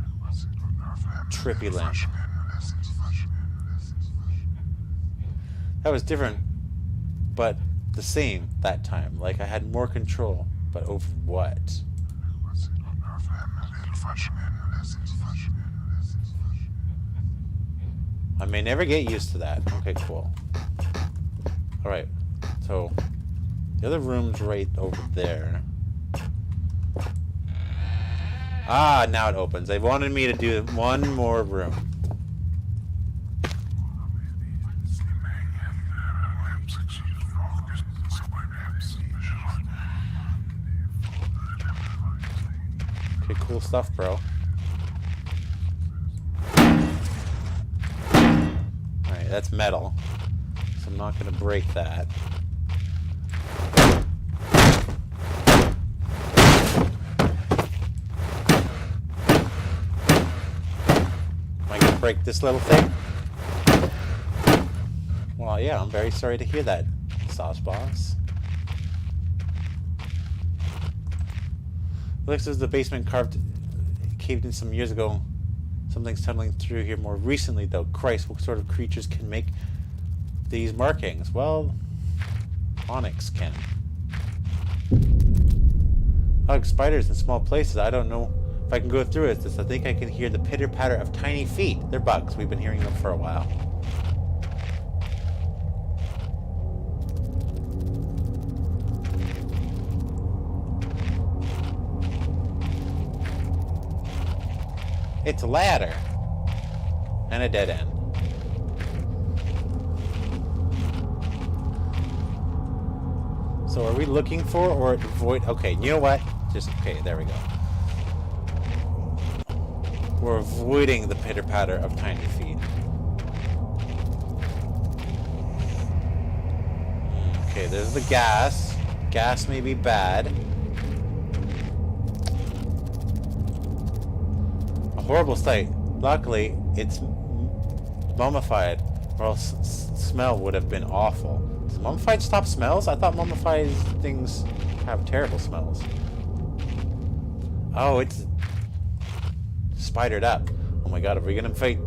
A: trippy lamp. That was different, but the same that time. Like I had more control, but over what? I may never get used to that. Okay, cool. Alright, so the other room's right over there. Ah, now it opens. They wanted me to do one more room. Okay, cool stuff, bro. Alright, that's metal. So I'm not gonna break that. Break this little thing? Well, yeah, I'm very sorry to hear that, Sauce Boss. Looks as the basement caved in some years ago. Something's tunneling through here more recently, though. Christ, what sort of creatures can make these markings? Well, onyx can. Ugh, spiders in small places. I don't know if I can go through it. I think I can hear the pitter-patter of tiny feet. They're bugs. We've been hearing them for a while. It's a ladder. And a dead end. So are we looking for or avoid? Okay, you know what? Okay, there we go. We're avoiding the pitter-patter of tiny feet. Okay, there's the gas. Gas may be bad. A horrible sight. Luckily, it's mummified, or else smell would have been awful. Does mummified stop smells? I thought mummified things have terrible smells. Oh, it's spidered up. Oh my god, are we gonna fight?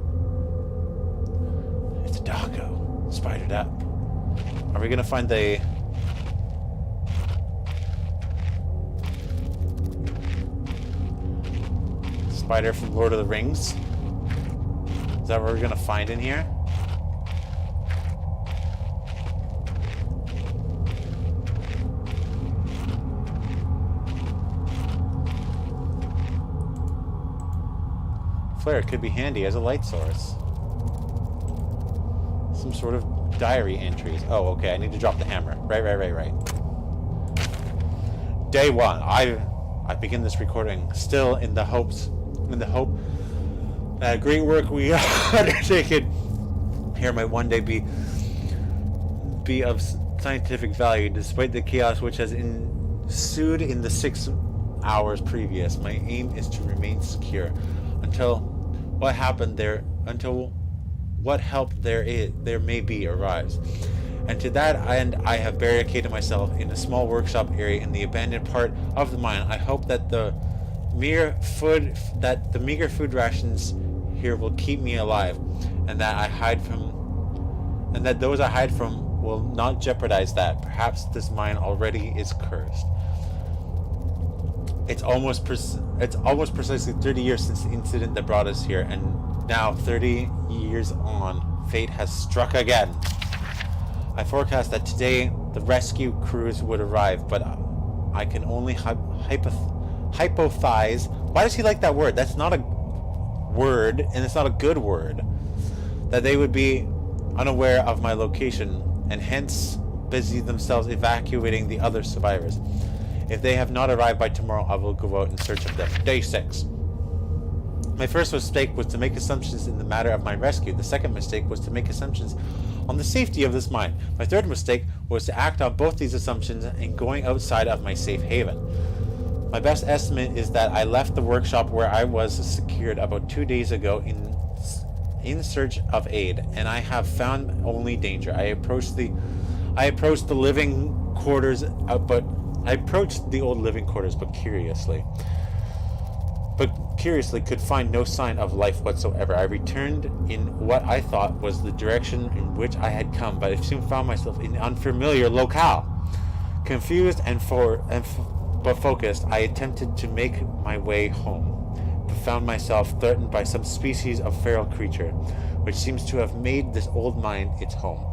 A: It's a doggo. Spidered up. Are we gonna find the... spider from Lord of the Rings? Is that what we're gonna find in here? Flare could be handy as a light source. Some sort of diary entries. Oh, okay, I need to drop the hammer. Right. Day one. I begin this recording still in the hope that great work we undertaken here might one day be of scientific value, despite the chaos which has ensued in the 6 hours previous. My aim is to remain secure until what help there may be arrives. And to that end, I have barricaded myself in a small workshop area in the abandoned part of the mine. I hope that the meager food rations here will keep me alive, and that those I hide from will not jeopardize that. Perhaps this mine already is cursed. It's almost precisely 30 years since the incident that brought us here, and now 30 years on, fate has struck again. I forecast that today the rescue crews would arrive, but I can only hypothesize. Why does he like that word? That's not a word, and it's not a good word, that they would be unaware of my location and hence busy themselves evacuating the other survivors. If they have not arrived by tomorrow, I will go out in search of them. Day 6. My first mistake was to make assumptions in the matter of my rescue. The second mistake was to make assumptions on the safety of this mine. My third mistake was to act on both these assumptions in going outside of my safe haven. My best estimate is that I left the workshop where I was secured about 2 days ago in search of aid, and I have found only danger. I approached the living quarters, but curiously could find no sign of life whatsoever. I returned in what I thought was the direction in which I had come, but I soon found myself in an unfamiliar locale. Confused but focused, I attempted to make my way home, but found myself threatened by some species of feral creature, which seems to have made this old mine its home.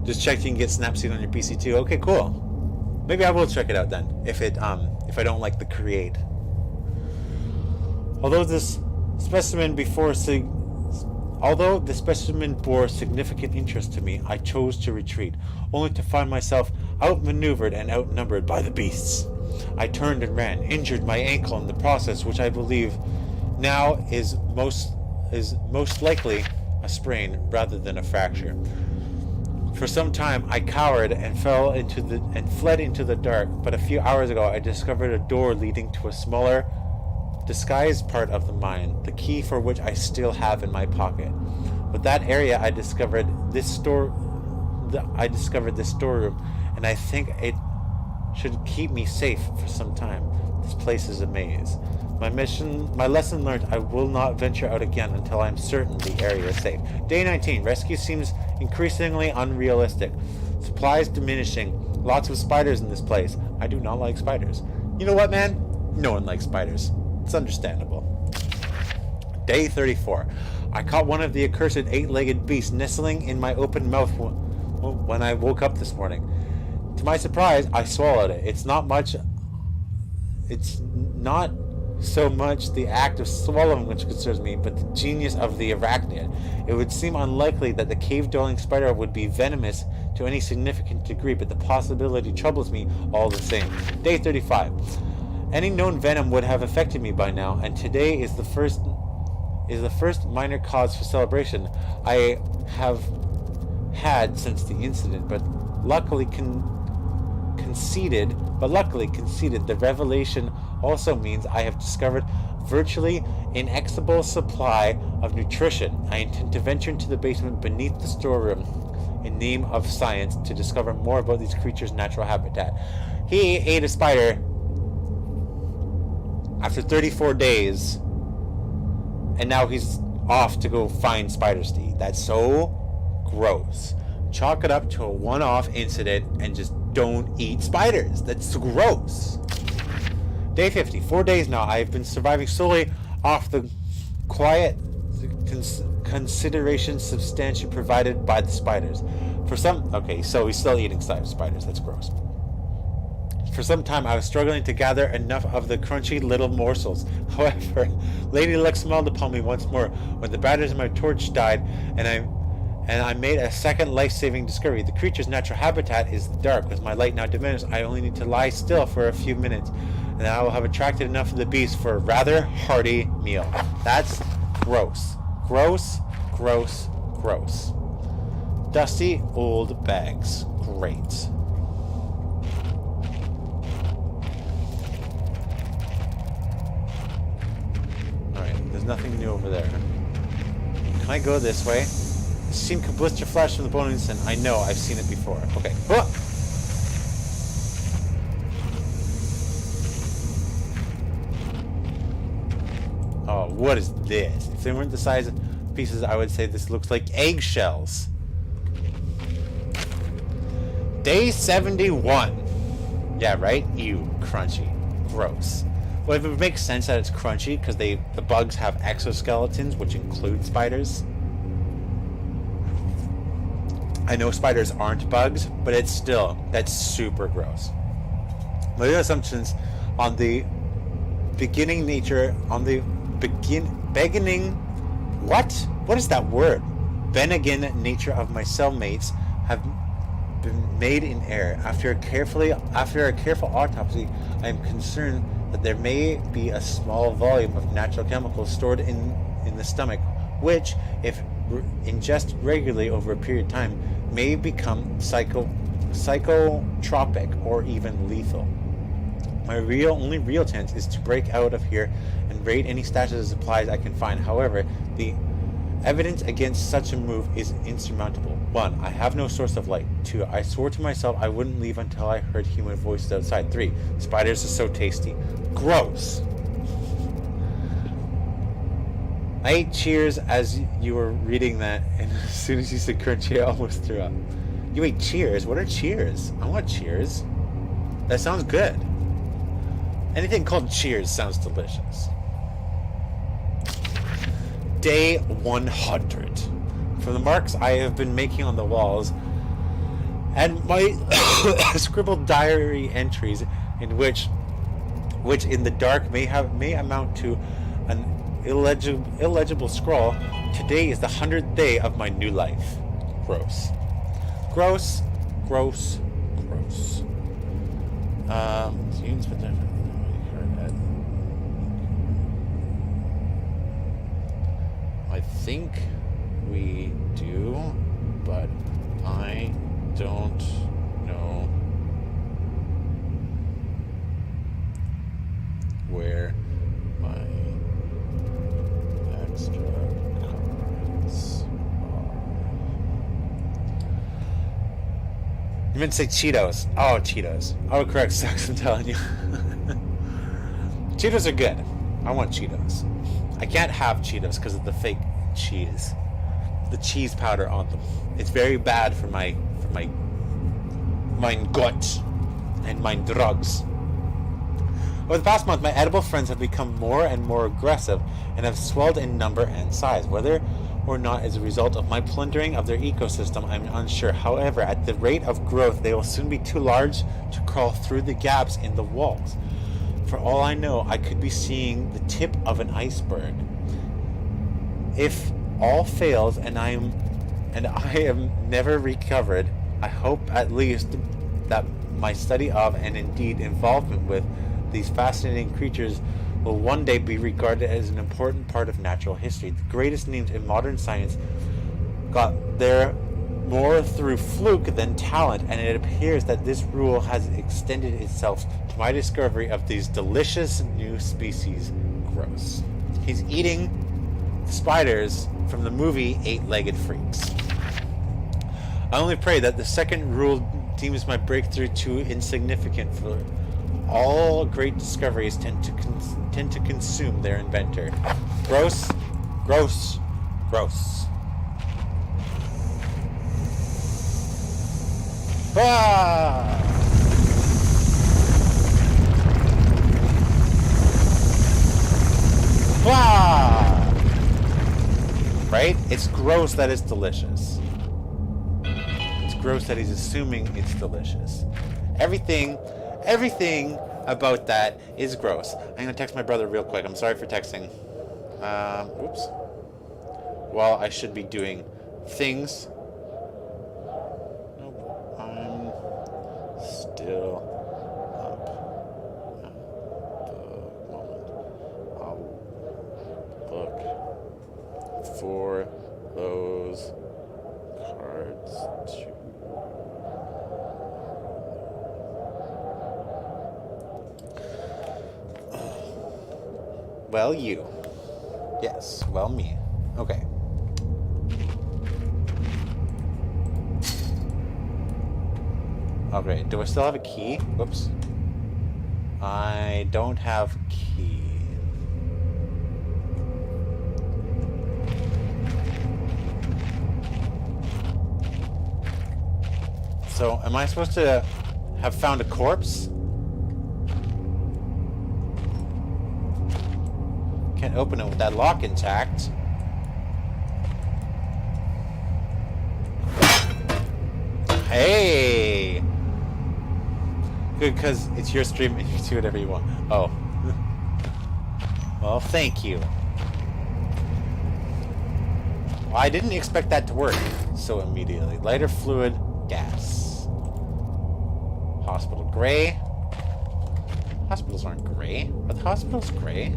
A: Just checked you can get Snapseed on your PC too. Okay, cool. Maybe I will check it out then, if I don't like the create. Although the specimen bore significant interest to me, I chose to retreat, only to find myself outmaneuvered and outnumbered by the beasts. I turned and ran, injured my ankle in the process, which I believe now is most likely a sprain rather than a fracture. For some time I cowered and fled into the dark, but a few hours ago I discovered a door leading to a smaller, disguised part of the mine, the key for which I still have in my pocket. With that area I discovered this storeroom, and I think it should keep me safe for some time. This place is a maze. My lesson learned: I will not venture out again until I am certain the area is safe. Day 19. Rescue seems increasingly unrealistic. Supplies diminishing. Lots of spiders in this place. I do not like spiders. You know what, man? No one likes spiders. It's understandable. Day 34. I caught one of the accursed 8-legged beasts nestling in my open mouth when I woke up this morning. To my surprise, I swallowed it. It's not so much the act of swallowing which concerns me, but the genius of the arachnid. It would seem unlikely that the cave-dwelling spider would be venomous to any significant degree, but the possibility troubles me all the same. Day 35. Any known venom would have affected me by now, and today is the first minor cause for celebration I have had since the incident, but luckily conceded, the revelation also means I have discovered virtually inexhaustible supply of nutrition. I intend to venture into the basement beneath the storeroom in name of science to discover more about these creatures' natural habitat. He ate a spider after 34 days, and now he's off to go find spiders to eat. That's so gross. Chalk it up to a one-off incident and just don't eat spiders. That's gross. Day 50. 4 days now I have been surviving solely off the quiet consideration substantia provided by the spiders. Okay, so he's still eating spiders. That's gross. For some time I was struggling to gather enough of the crunchy little morsels. However, Lady Luck smiled upon me once more when the batteries in my torch died, and I made a second life-saving discovery. The creature's natural habitat is the dark. With my light now diminished, I only need to lie still for a few minutes, and I will have attracted enough of the beast for a rather hearty meal. That's gross. Gross, gross, gross. Dusty old bags. Great. Alright, there's nothing new over there. Can I go this way? Steam can blister flash from the bone instant. I know, I've seen it before. Okay. Oh! Oh, what is this? If they weren't the size of pieces, I would say this looks like eggshells. Day 71. Yeah, right? Ew, crunchy. Gross. Well, if it makes sense that it's crunchy, because the bugs have exoskeletons, which include spiders. I know spiders aren't bugs, but that's super gross. My assumptions on the beginning nature, beginning, what is that word? Benign nature of my cellmates have been made in error. After a careful autopsy, I am concerned that there may be a small volume of natural chemicals stored in the stomach, which, if ingest regularly over a period of time, may become psychotropic or even lethal. My only real chance is to break out of here and raid any stashes of supplies I can find. However, the evidence against such a move is insurmountable. 1. I have no source of light. 2. I swore to myself I wouldn't leave until I heard human voices outside. 3. Spiders are so tasty. Gross. I ate cheers as you were reading that, and as soon as you said crunchy, I almost threw up. You ate cheers? What are cheers? I want cheers. That sounds good. Anything called cheers sounds delicious. Day 100. From the marks I have been making on the walls and my scribbled diary entries, in which in the dark may amount to an illegible scrawl, today is the 100th day of my new life. Gross. Gross. Gross. Gross. Students put their I think we do, but I don't know where my extra cards are. You meant to say Cheetos. Oh, Cheetos. Oh, correct, sucks, I'm telling you. Cheetos are good. I want Cheetos. I can't have Cheetos because of the fake cheese. The cheese powder on them. It's very bad for my gut and my drugs. Over the past month, my edible friends have become more and more aggressive and have swelled in number and size. Whether or not as a result of my plundering of their ecosystem, I'm unsure. However, at the rate of growth, they will soon be too large to crawl through the gaps in the walls. For all I know, I could be seeing the tip of an iceberg. If all fails and I am never recovered, I hope at least that my study of and indeed involvement with these fascinating creatures will one day be regarded as an important part of natural history. The greatest names in modern science got there more through fluke than talent, and it appears that this rule has extended itself to my discovery of these delicious new species. Gross. He's eating spiders from the movie Eight-Legged Freaks. I only pray that the second rule deems my breakthrough too insignificant, for all great discoveries tend to consume their inventor. Gross, gross, gross. Ah! Ah! Right? It's gross that it's delicious. It's gross that he's assuming it's delicious. Everything about that is gross. I'm gonna text my brother real quick. I'm sorry for texting. Oops. While I should be doing things. Nope. I'm still up at the moment. I'll look for those cards too. Well, you. Yes, well, me. Okay. Okay, do I still have a key? Whoops. I don't have key. So, am I supposed to have found a corpse? Can't open it with that lock intact. Hey! Good, because it's your stream and you can do whatever you want. Oh. Well, thank you. Well, I didn't expect that to work so immediately. Lighter fluid, gas. Hospital gray. Hospitals aren't gray. Are the hospitals gray?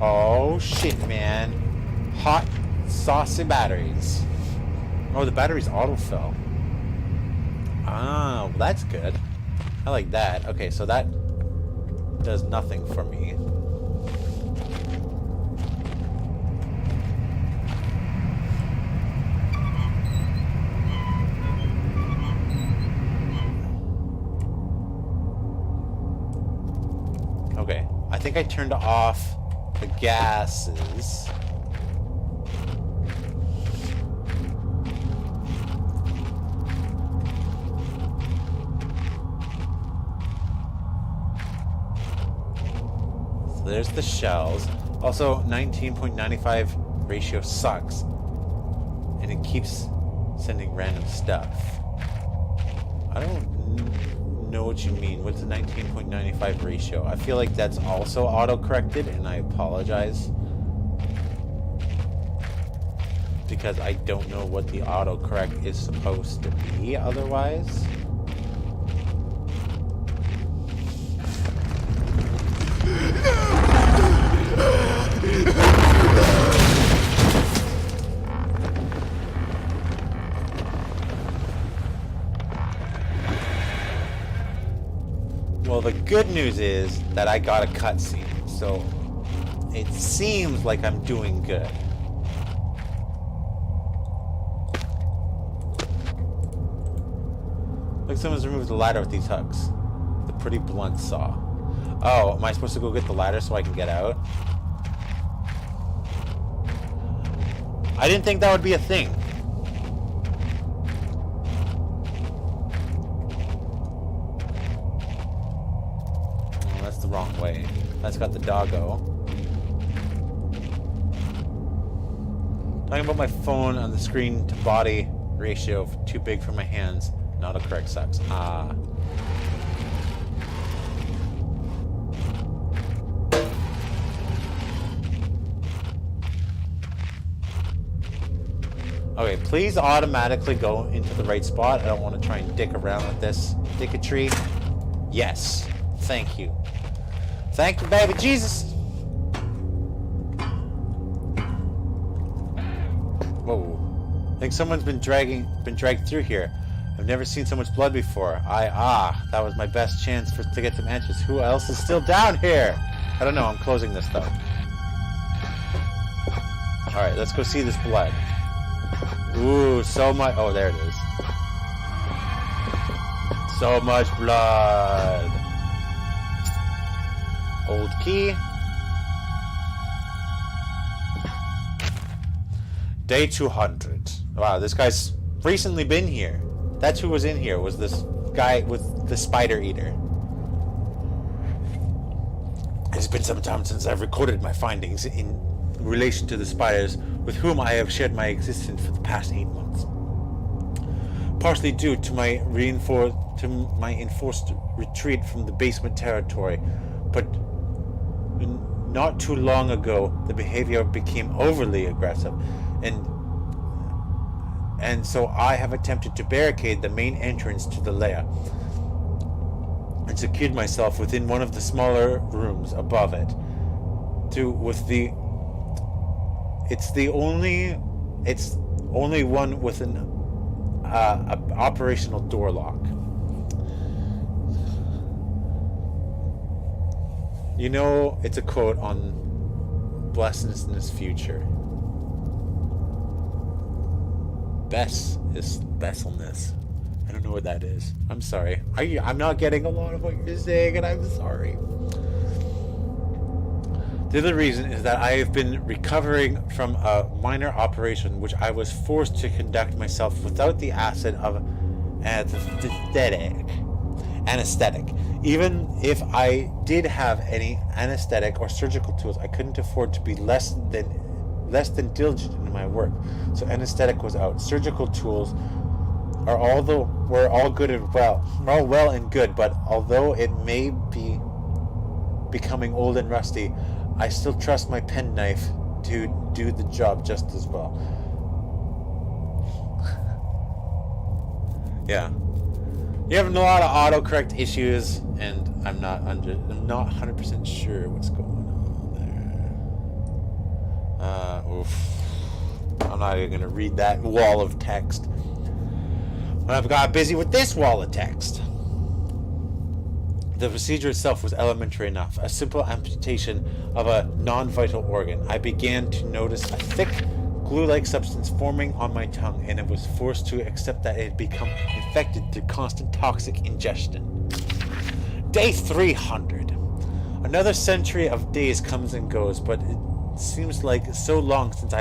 A: Oh shit, man. Hot, saucy batteries. Oh, the batteries autofill. Ah, well, that's good. I like that. Okay, so that does nothing for me. Okay, I think I turned off the gases. So there's the shells. Also, 19.95 ratio sucks. And it keeps sending random stuff. I don't know what you mean. What's the 19.95 ratio? I feel like that's also auto-corrected, and I apologize. Because I don't know what the autocorrect is supposed to be otherwise. Well, the good news is that I got a cutscene, so it seems like I'm doing good. Like someone's removed the ladder with these hooks. The pretty blunt saw. Oh, am I supposed to go get the ladder so I can get out? I didn't think that would be a thing. Oh, that's the wrong way. That's got the doggo. Talking about my phone on the screen to body ratio too big for my hands. Autocorrect sucks. Ah. Okay, please automatically go into the right spot. I don't want to try and dick around with this dicketry. Yes. Thank you. Thank you, baby Jesus. Whoa. I think someone's been dragged through here. I've never seen so much blood before. That was my best chance to get some answers. Who else is still down here? I don't know, I'm closing this though. Alright, let's go see this blood. Ooh, so much. Oh, there it is. So much blood. Old key. Day 200. Wow, this guy's recently been here. That's who was in here, was this guy with the spider eater. It's been some time since I've recorded my findings in relation to the spiders with whom I have shared my existence for the past 8 months. Partially due to my enforced retreat from the basement territory, but not too long ago the behavior became overly aggressive, and so I have attempted to barricade the main entrance to the lair and secured myself within one of the smaller rooms above it. It's only one with an operational door lock. You know, it's a quote on Blessedness Future. Besselness. I don't know what that is. I'm sorry. I'm not getting a lot of what you're saying, and I'm sorry. The other reason is that I have been recovering from a minor operation which I was forced to conduct myself without the asset of anesthetic. Even if I did have any anesthetic or surgical tools, I couldn't afford to be less than less than diligent in my work, so anesthetic was out. Surgical tools were all good and well, all well and good, but although it may be becoming old and rusty, I still trust my penknife to do the job just as well. Yeah. You have a lot of autocorrect issues, and I'm not 100% sure what's going on there. Oof. I'm not even gonna read that wall of text. But I've got busy with this wall of text. The procedure itself was elementary enough. A simple amputation of a non-vital organ. I began to notice a thick, glue-like substance forming on my tongue, and it was forced to accept that it had become infected through constant toxic ingestion. Day 300. Another century of days comes and goes, but it seems like so long since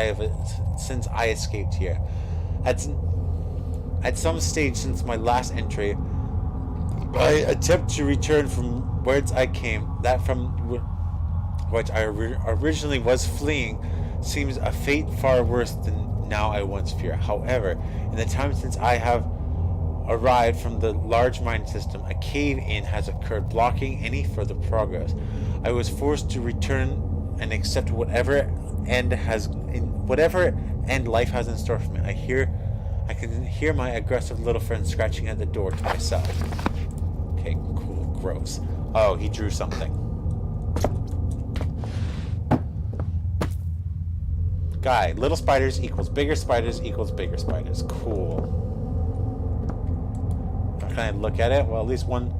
A: I escaped here. At some stage since my last entry, I attempt to return from whence I came. That from which I originally was fleeing seems a fate far worse than now I once fear. However, in the time since I have arrived from the large mine system, a cave-in has occurred, blocking any further progress. I was forced to return and accept whatever end life has in store for me. I can hear my aggressive little friend scratching at the door to myself. Okay, cool, gross. Oh, he drew something. Guy, little spiders equals bigger spiders equals bigger spiders. Cool. How can I look at it? Well, at least one's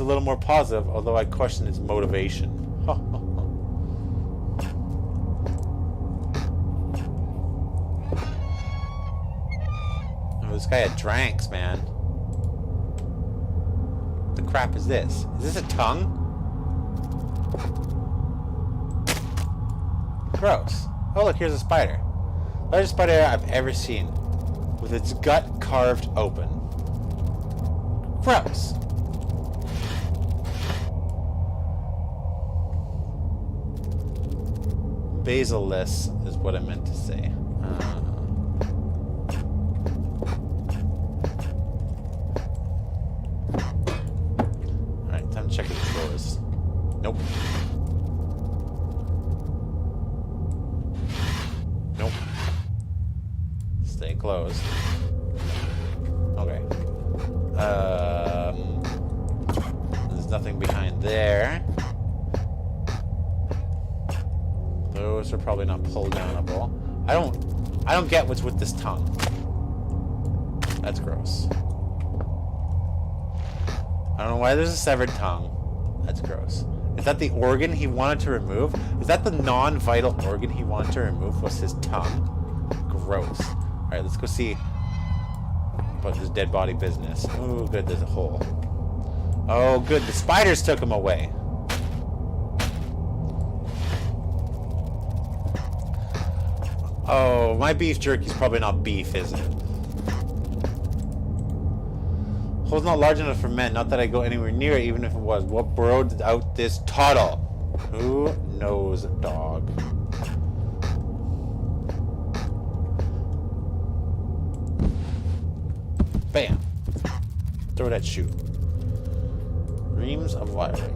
A: a little more positive, although I question its motivation. Oh, this guy had dranks, man. What the crap is this? Is this a tongue? Gross. Oh, look, here's a spider. Largest spider I've ever seen, with its gut carved open. Gross. Basilless is what I meant to say. Alright, time to check his drawers. Nope. Nope. Stay closed. Okay. There's nothing behind there. Those are probably not pull downable. I don't get what's with this tongue. That's gross. I don't know why there's a severed tongue. That's gross. Is that the organ he wanted to remove? Is that the non-vital organ he wanted to remove? Was his tongue? Gross. Alright, let's go see about this dead body business. Oh, good, there's a hole. Oh, good, the spiders took him away. Oh, my beef jerky's probably not beef, is it? Hole's not large enough for men. Not that I go anywhere near it, even if it was. What burrowed out this toddle? Who knows, dog? Bam. Throw that shoe. Reams of wiring.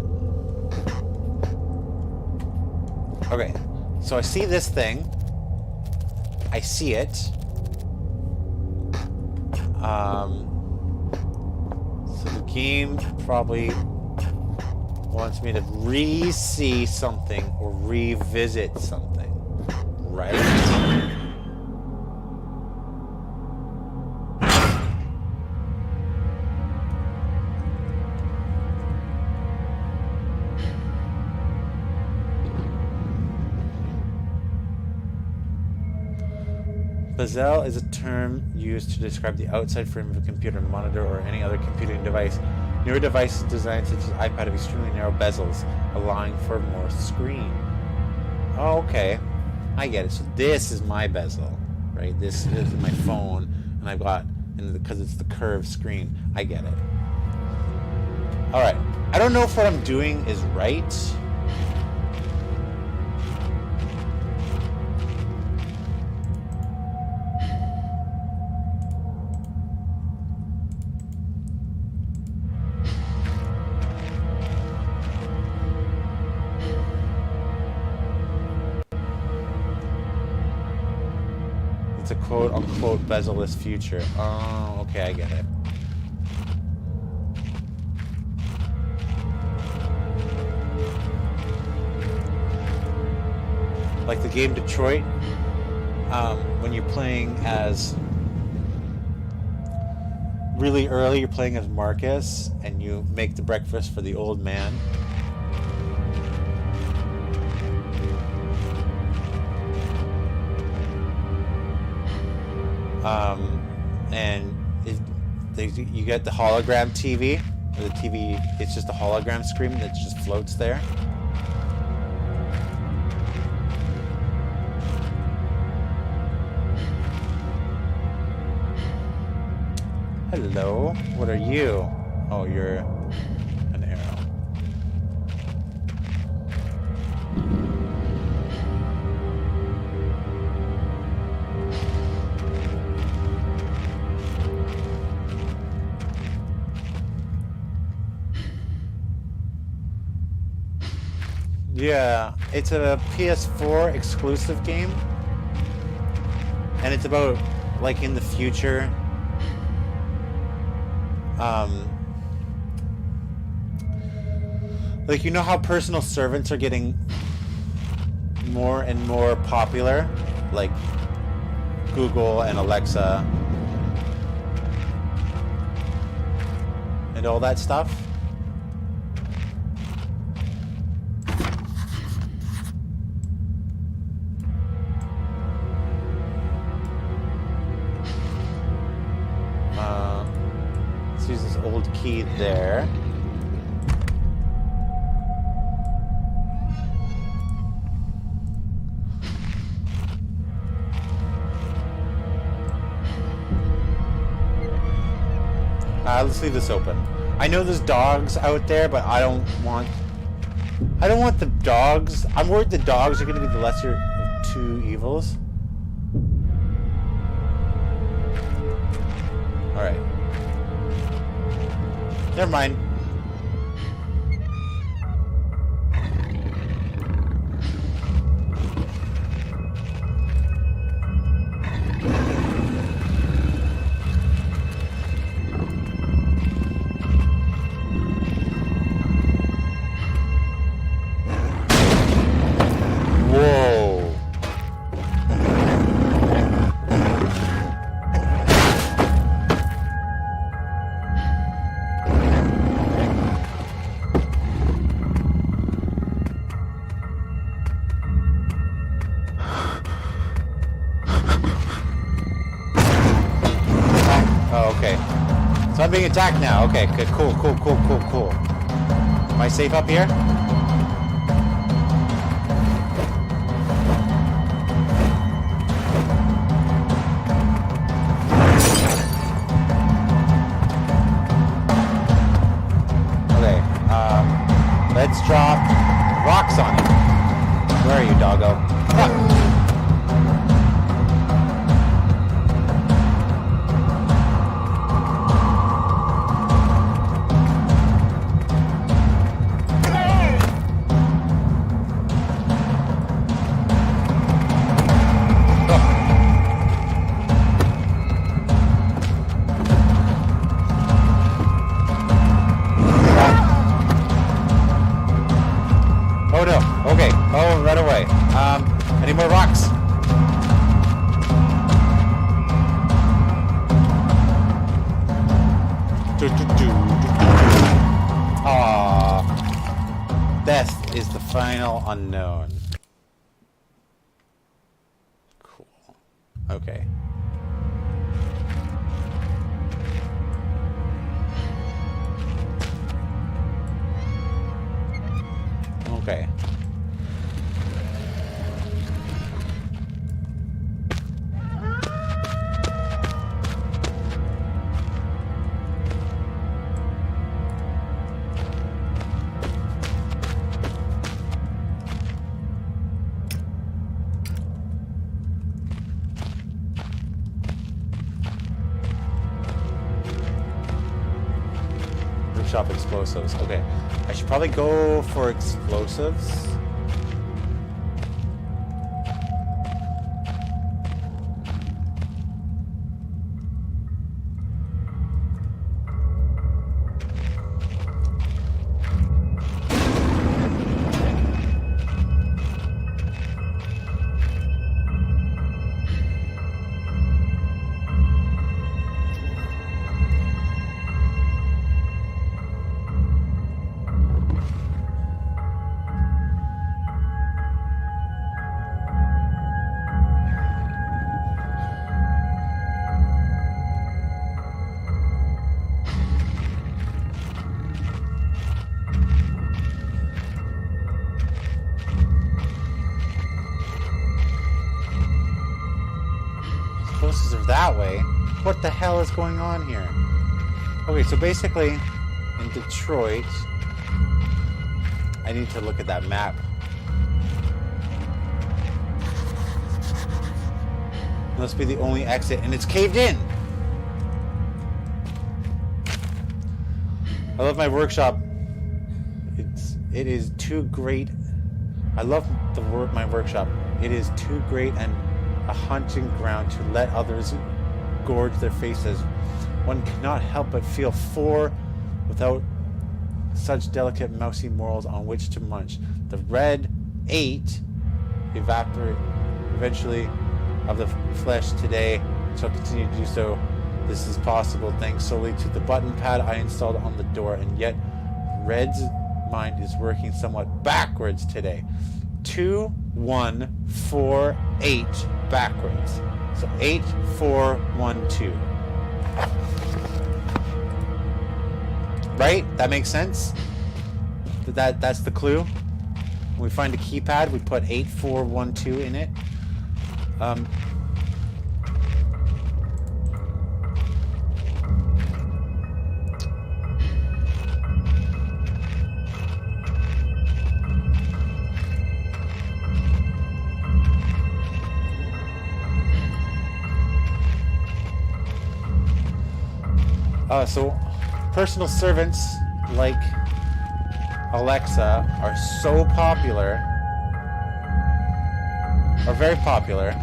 A: Okay, so I see this thing. I see it. So the game probably wants me to re-see something or revisit something, right? Bezel is a term used to describe the outside frame of a computer, monitor, or any other computing device. Newer devices designed such as iPad have extremely narrow bezels, allowing for more screen. Oh, okay. I get it. So this is my bezel, right? This is my phone, and I've got, because it's the curved screen, I get it. Alright. I don't know if what I'm doing is right. It's a quote-unquote bezel-less future. Oh, okay, I get it. Like the game Detroit, when you're playing as... Really early, you're playing as Marcus, and you make the breakfast for the old man. And you get the hologram TV, or the TV, it's just a hologram screen that just floats there. Hello, what are you? Oh, you're an arrow. Yeah, it's a PS4 exclusive game. And it's about, like, in the future. Like, you know how personal servants are getting more and more popular? Like Google and Alexa and all that stuff? Let's use this old key there. Let's leave this open. I know there's dogs out there, but I don't want the dogs. I'm worried the dogs are going to be the lesser of two evils. Alright. Never mind. I'm being attacked now. Okay, good. Cool. Am I safe up here? Okay, let's drop rocks on it. Where are you, doggo? Ah. Any more rocks? Aww. Death is the final unknown. Cool. Okay. Okay. Shop explosives. Okay, I should probably go for explosives. explosives are that way. What the hell is going on here? Okay, so basically, in Detroit, I need to look at that map. Must be the only exit, and it's caved in! I love my workshop. It is too great. I love my workshop. It is too great and a hunting ground to let others gorge their faces. One cannot help but feel for without such delicate mousy morals on which to munch. The red 8 evaporate eventually of the flesh today shall continue to do so. This is possible thanks solely to the button pad I installed on the door, and yet Red's mind is working somewhat backwards today. 2, 1, 4, 8 backwards. So 8, 4, 1, 2. Right? That makes sense? That's the clue. When we find a keypad, we put 8, 4, 1, 2 in it. So personal servants like Alexa are so popular, are very popular.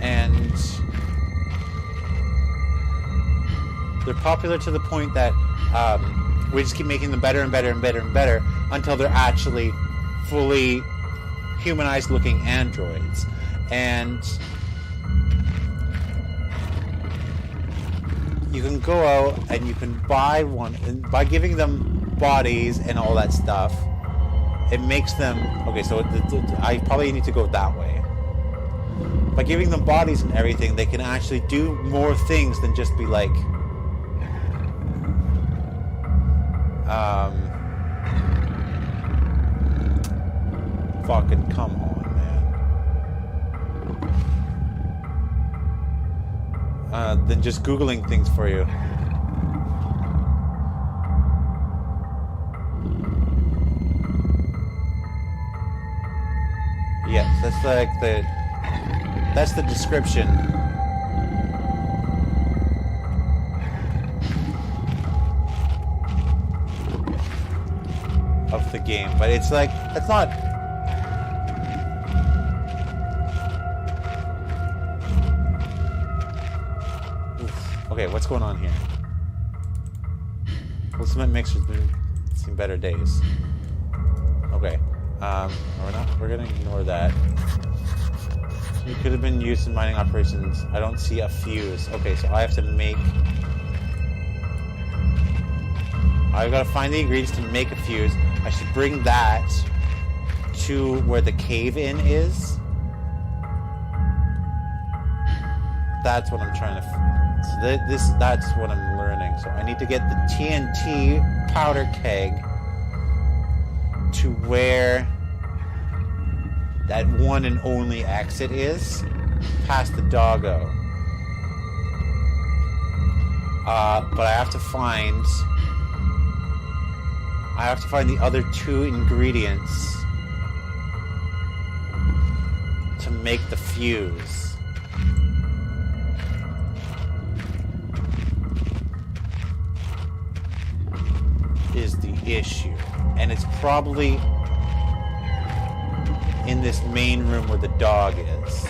A: And they're popular to the point that we just keep making them better and better and better and better until they're actually fully humanized looking androids. And you can go out and you can buy one, and by giving them bodies and all that stuff, it makes them okay. So I probably need to go that way. By giving them bodies and everything, they can actually do more things than just be like fucking come on, man. Than just Googling things for you. Yes, that's the description. Of the game, but it's like, that's not. Okay, what's going on here? Well, cement mixer's been seen better days. Okay, we're gonna ignore that. It could have been used in mining operations. I don't see a fuse. Okay, so I have to make. I've got to find the ingredients to make a fuse. I should bring that to where the cave-in is. That's what I'm trying to. So that's what I'm learning. So I need to get the TNT powder keg to where that one and only exit is, past the doggo. But I have to find the other 2 ingredients to make the fuse. Is the issue. And it's probably in this main room where the dog is.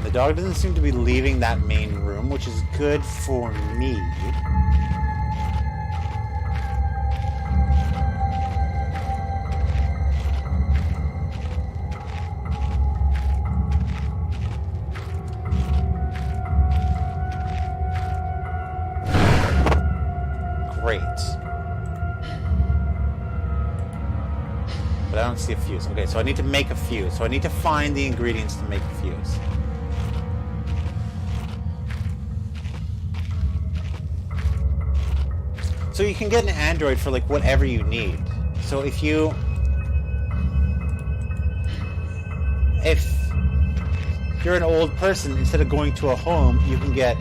A: The dog doesn't seem to be leaving that main room, which is good for me. great. But I don't see a fuse. Okay, so I need to make a fuse. So I need to find the ingredients to make a fuse. So you can get an Android for like whatever you need. So if you're an old person, instead of going to a home, you can get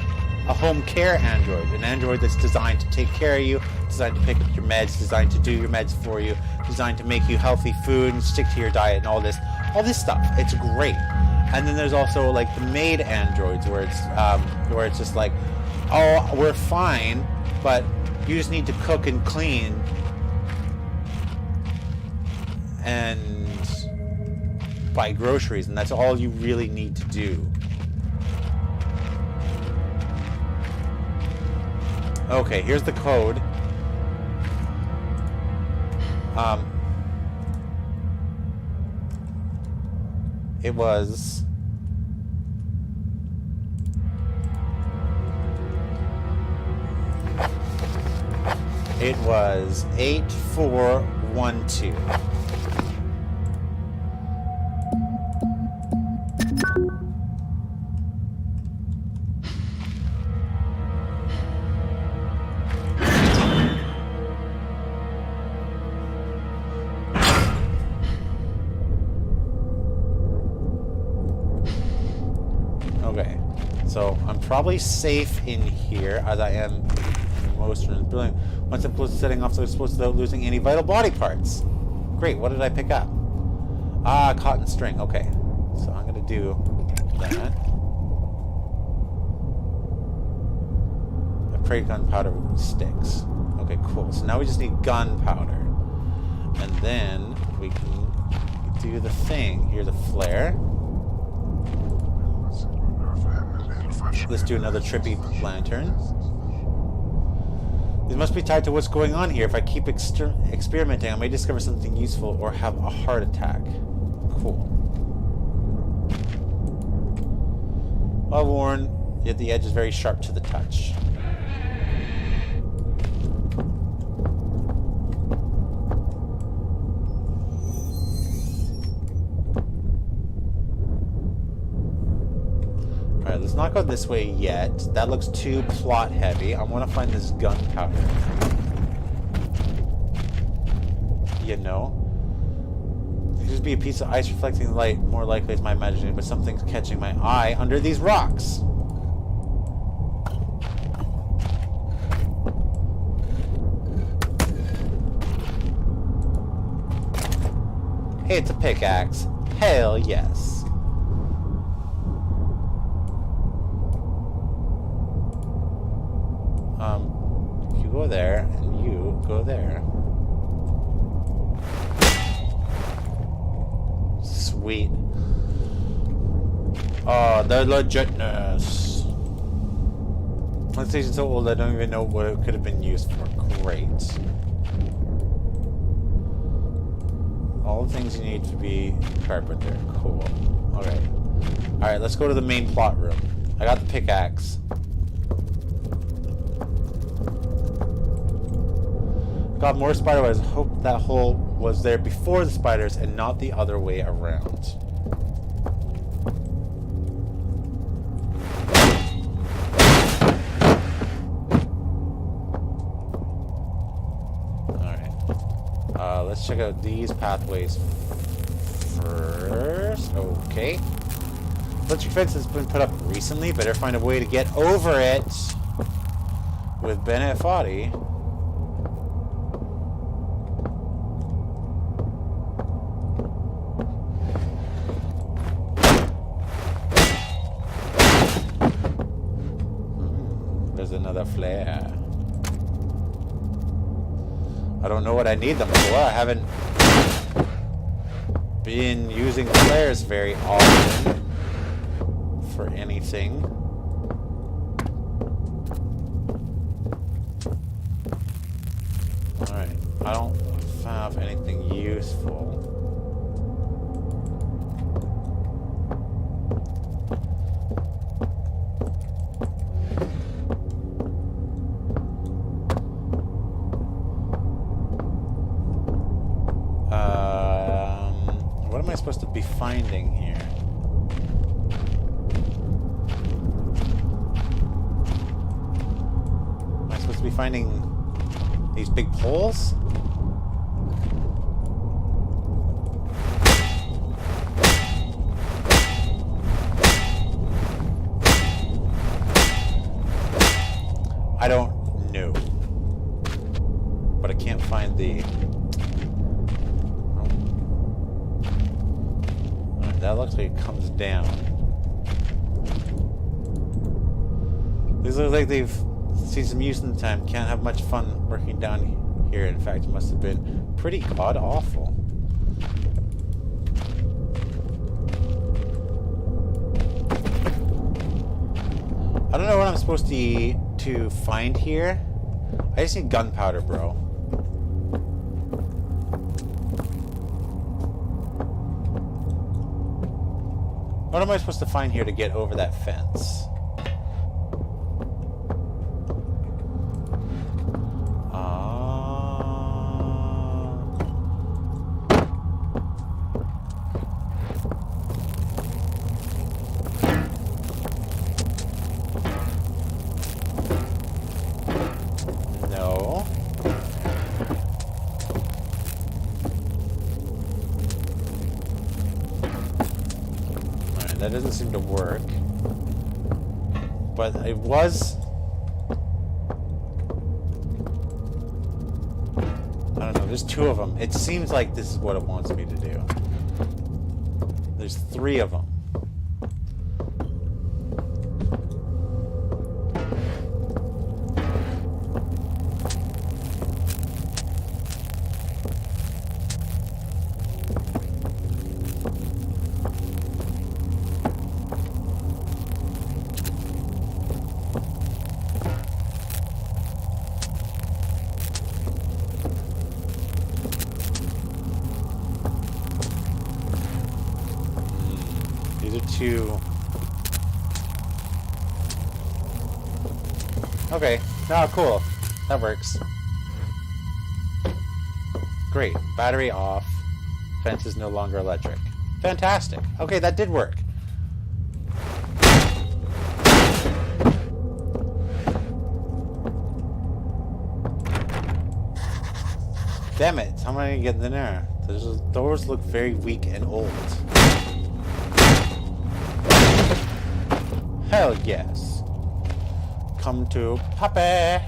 A: a home care Android. An Android that's designed to take care of you, designed to pick up your meds, designed to do your meds for you, designed to make you healthy food and stick to your diet and all this stuff. It's great. And then there's also like the maid Androids where it's just like, oh, we're fine, but you just need to cook and clean and buy groceries, and that's all you really need to do. Okay, here's the code. It was... It was 8412. Okay, so I'm probably safe in here as I am in most rooms. Brilliant. Once I'm close to setting off, so I'm supposed without losing any vital body parts. Great, what did I pick up? Ah, cotton string. Okay, so I'm gonna do that. I pray gunpowder sticks. Okay, cool. So now we just need gunpowder. And then we can do the thing. Here's a flare. Let's do another trippy lantern. These must be tied to what's going on here. If I keep experimenting, I may discover something useful or have a heart attack. Cool. Well worn, yet the edge is very sharp to the touch. Alright, let's not go this way yet. That looks too plot heavy. I want to find this gunpowder. You know? It could just be a piece of ice reflecting light. More likely it's my imagination, but something's catching my eye under these rocks. Hey, it's a pickaxe. Hell yes. You go there, and you go there. Sweet. Oh, the legitness. My station's so old I don't even know what it could have been used for. Great. All the things you need to be a carpenter. Cool. Alright. Alright, let's go to the main plot room. I got the pickaxe. Got more spider webs. Hope that hole was there before the spiders and not the other way around. Alright. Let's check out these pathways first. Okay. Electric fence has been put up recently. Better find a way to get over it with Bennett Foddy. Another flare. I don't know what I need them for. I haven't been using flares very often for anything. Alright. I don't have anything useful. finding here? Am I supposed to be finding these big poles? I don't know. But I can't find the... Alright, that looks like it comes down. These look like they've seen some use in the time. Can't have much fun working down here. In fact, it must have been pretty god-awful. I don't know what I'm supposed to find here. I just need gunpowder, bro. What am I supposed to find here to get over that fence? No. Alright, that doesn't seem to work. But it was... I don't know, there's two of them. It seems like this is what it wants me to do. There's three of them. Two. Okay. Oh, cool. That works. Great. Battery off. Fence is no longer electric. Fantastic. Okay, that did work. Damn it. How am I going to get in there? Those doors look very weak and old. Hell yes. Come to Pape.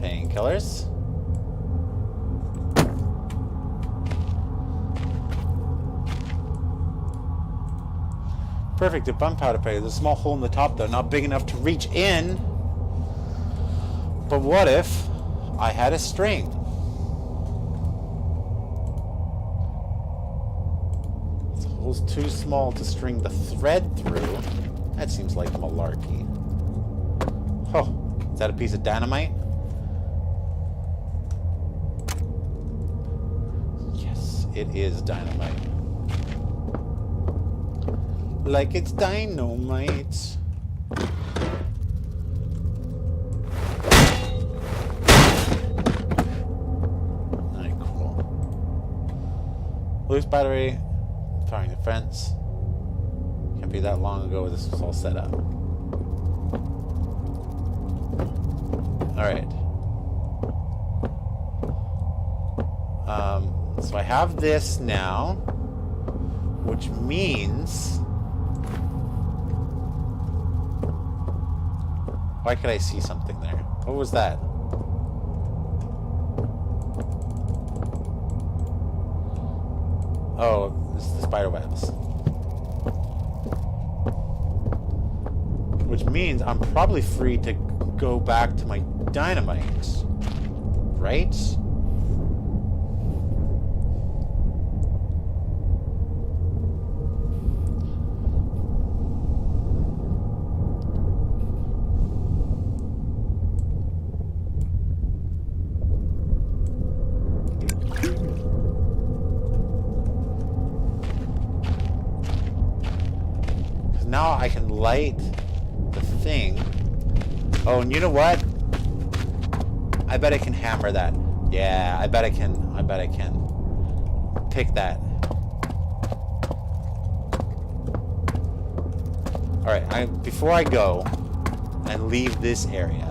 A: Painkillers. Perfect, a gunpowder pack. There's a small hole in the top though, not big enough to reach in. But what if I had a string? This hole's too small to string the thread through. That seems like malarkey. Oh, is that a piece of dynamite? Yes, it is dynamite. Like it's dynamite. Alright, cool. Loose battery. Firing the fence. Can't be that long ago this was all set up. Alright. So I have this now, which means... Why could I see something there? What was that? Oh, this is the spider webs. Which means I'm probably free to go back to my dynamite. Right? Now I can light the thing. Oh, and you know what? I bet I can hammer that. Yeah, I bet I can pick that. Alright, before I go and leave this area...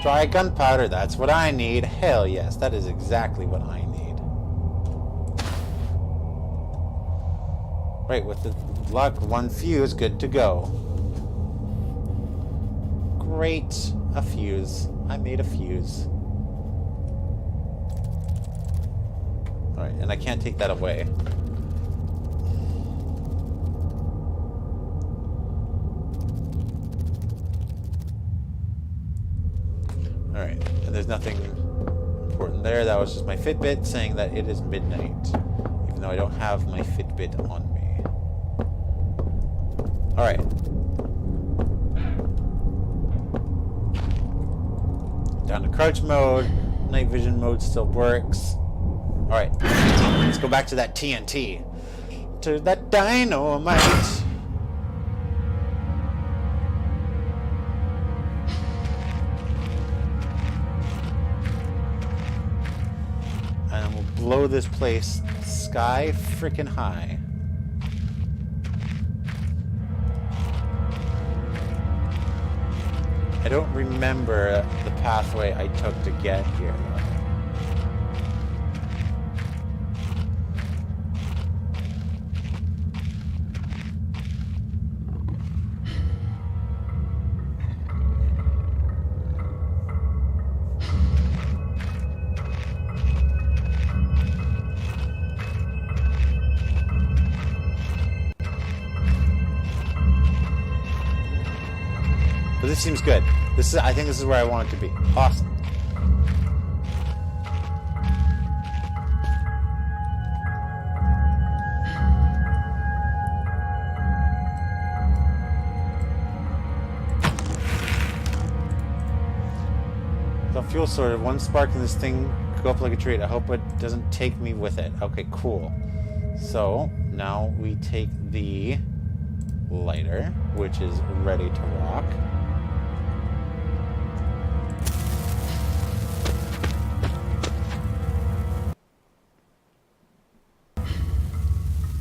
A: Dry gunpowder, that's what I need. Hell yes, that is exactly what I need. Right, with the luck, one fuse, good to go. Great, a fuse. I made a fuse. Alright, and I can't take that away. Alright, and there's nothing important there. That was just my Fitbit saying that it is midnight. Even though I don't have my Fitbit on me. Alright. Down to crouch mode. Night vision mode still works. Alright. Let's go back to that TNT. To that dynamite. And we'll blow this place sky freaking high. I don't remember the pathway I took to get here. But this seems good. I think this is where I want it to be. Awesome. The fuel sorted. One spark in this thing could go up like a treat. I hope it doesn't take me with it. Okay, cool. So now we take the lighter, which is ready to rock.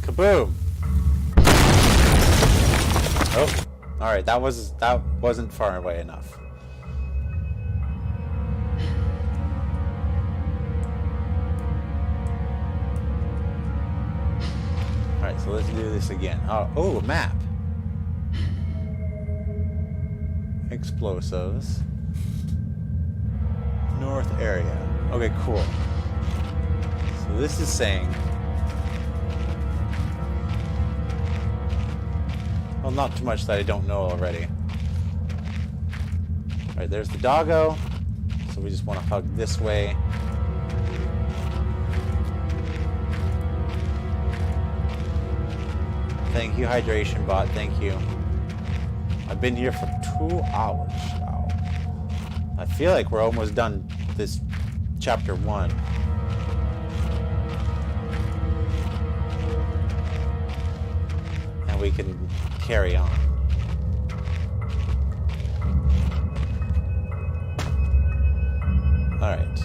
A: Kaboom! Oh, all right. That wasn't far away enough. All right, so let's do this again. Oh, a map. Explosives. North area. Okay, cool. So this is saying. Well, not too much that I don't know already. Alright, there's the doggo. So we just want to hug this way. Thank you, hydration bot. Thank you. I've been here for 2 hours now. I feel like we're almost done this chapter 1. And we can carry on. Alright.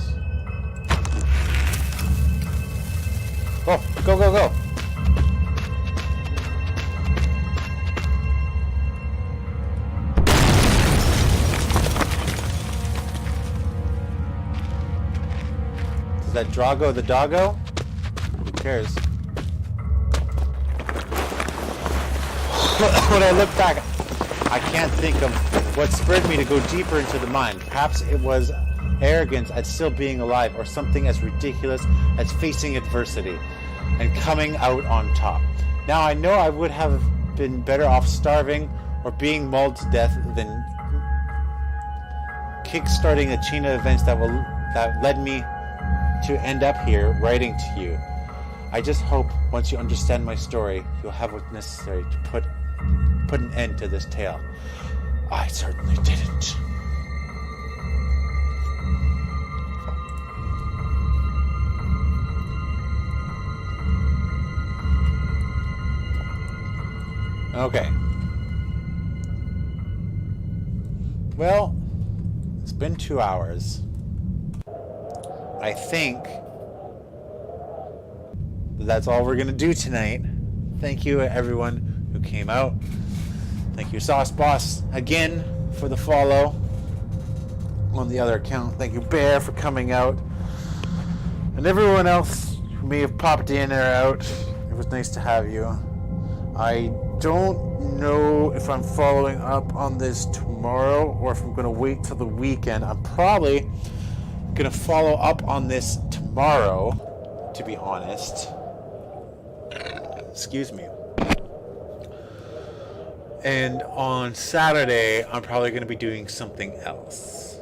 A: Oh, go, go, go! Is that Drago the doggo? Who cares? When I look back, I can't think of what spurred me to go deeper into the mine. Perhaps it was arrogance at still being alive, or something as ridiculous as facing adversity and coming out on top. Now I know I would have been better off starving or being mauled to death than kick-starting a chain of events that led me to end up here writing to you. I just hope once you understand my story, you'll have what's necessary to put an end to this tale. I certainly didn't. Okay. Well, it's been 2 hours. I think that's all we're gonna do tonight. Thank you everyone who came out. Thank you Sauce Boss again for the follow on the other account. Thank you Bear for coming out, and everyone else who may have popped in or out. It was nice to have you. I don't know if I'm following up on this tomorrow or if I'm going to wait till the weekend. I'm probably going to follow up on this tomorrow, to be honest. Excuse me. And on Saturday, I'm probably going to be doing something else.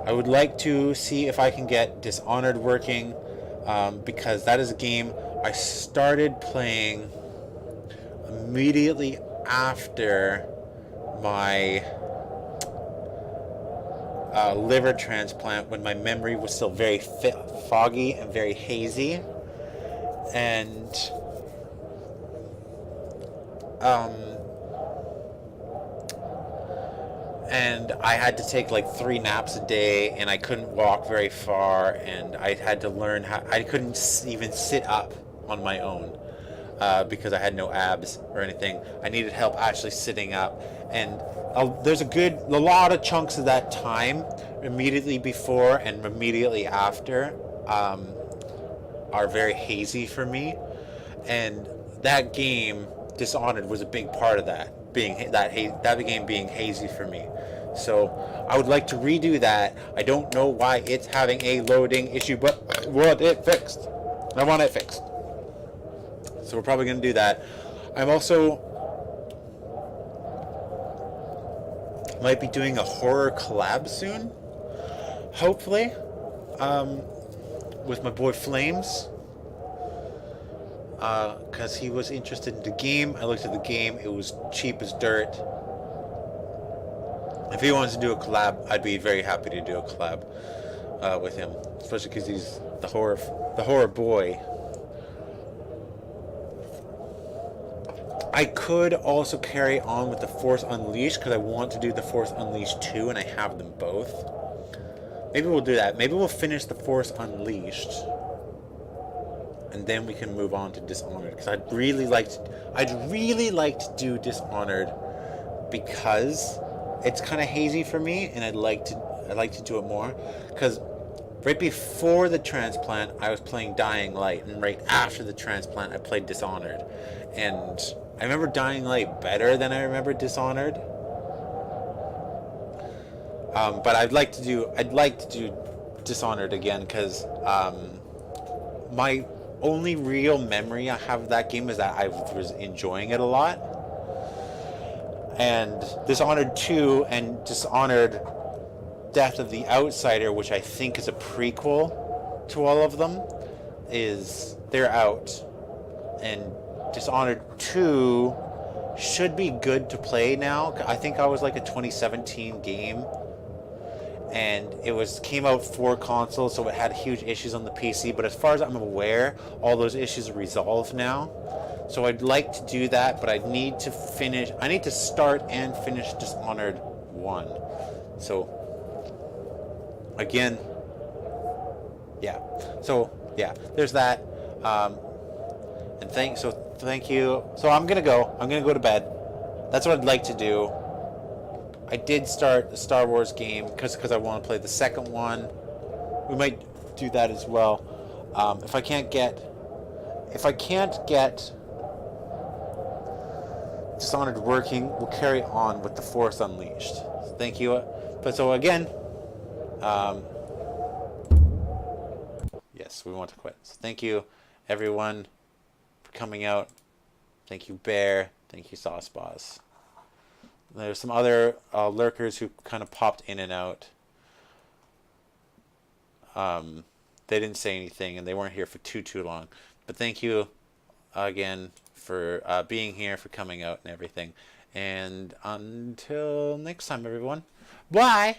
A: I would like to see if I can get Dishonored working, because that is a game I started playing immediately after my liver transplant, when my memory was still very foggy and very hazy, and I had to take like 3 naps a day, and I couldn't walk very far, and I had to learn how. I couldn't even sit up on my own because I had no abs or anything. I needed help actually sitting up, and there's a lot of chunks of that time immediately before and immediately after are very hazy for me, and that game Dishonored was a big part of that. That game being hazy for me. So I would like to redo that. I don't know why it's having a loading issue, but I want it fixed. So we're probably going to do that. I'm also might be doing a horror collab soon, hopefully, with my boy Flames. Because he was interested in the game. I looked at the game. It was cheap as dirt. If he wants to do a collab, I'd be very happy to do a collab with him, especially because he's the horror boy. I could also carry on with the Force Unleashed, because I want to do the Force Unleashed 2, and I have them both. Maybe we'll do that. Maybe we'll finish the Force Unleashed, and then we can move on to Dishonored, because I'd really like to do Dishonored, because it's kind of hazy for me, and I'd like to do it more, because right before the transplant I was playing Dying Light, and right after the transplant I played Dishonored, and I remember Dying Light better than I remember Dishonored. But I'd like to do Dishonored again, because my only real memory I have of that game is that I was enjoying it a lot. And Dishonored 2 and Dishonored Death of the Outsider, which I think is a prequel to all of them, they're out. And Dishonored 2 should be good to play now. I think I was like a 2017 game, and it came out for console, so it had huge issues on the PC, but as far as I'm aware, all those issues are resolved now. So I'd like to do that, but I need to start and finish Dishonored 1. So again, yeah. So yeah, there's that. And thank you. So I'm gonna go to bed. That's what I'd like to do. I did start the Star Wars game because I want to play the second one. We might do that as well. If I can't get Dishonored working, we'll carry on with the Force Unleashed. Thank you. But so again, yes, we want to quit. So thank you, everyone, for coming out. Thank you, Bear. Thank you, Sauce Boss. There's some other lurkers who kind of popped in and out. They didn't say anything, and they weren't here for too long. But thank you again for being here, for coming out and everything. And until next time, everyone. Bye!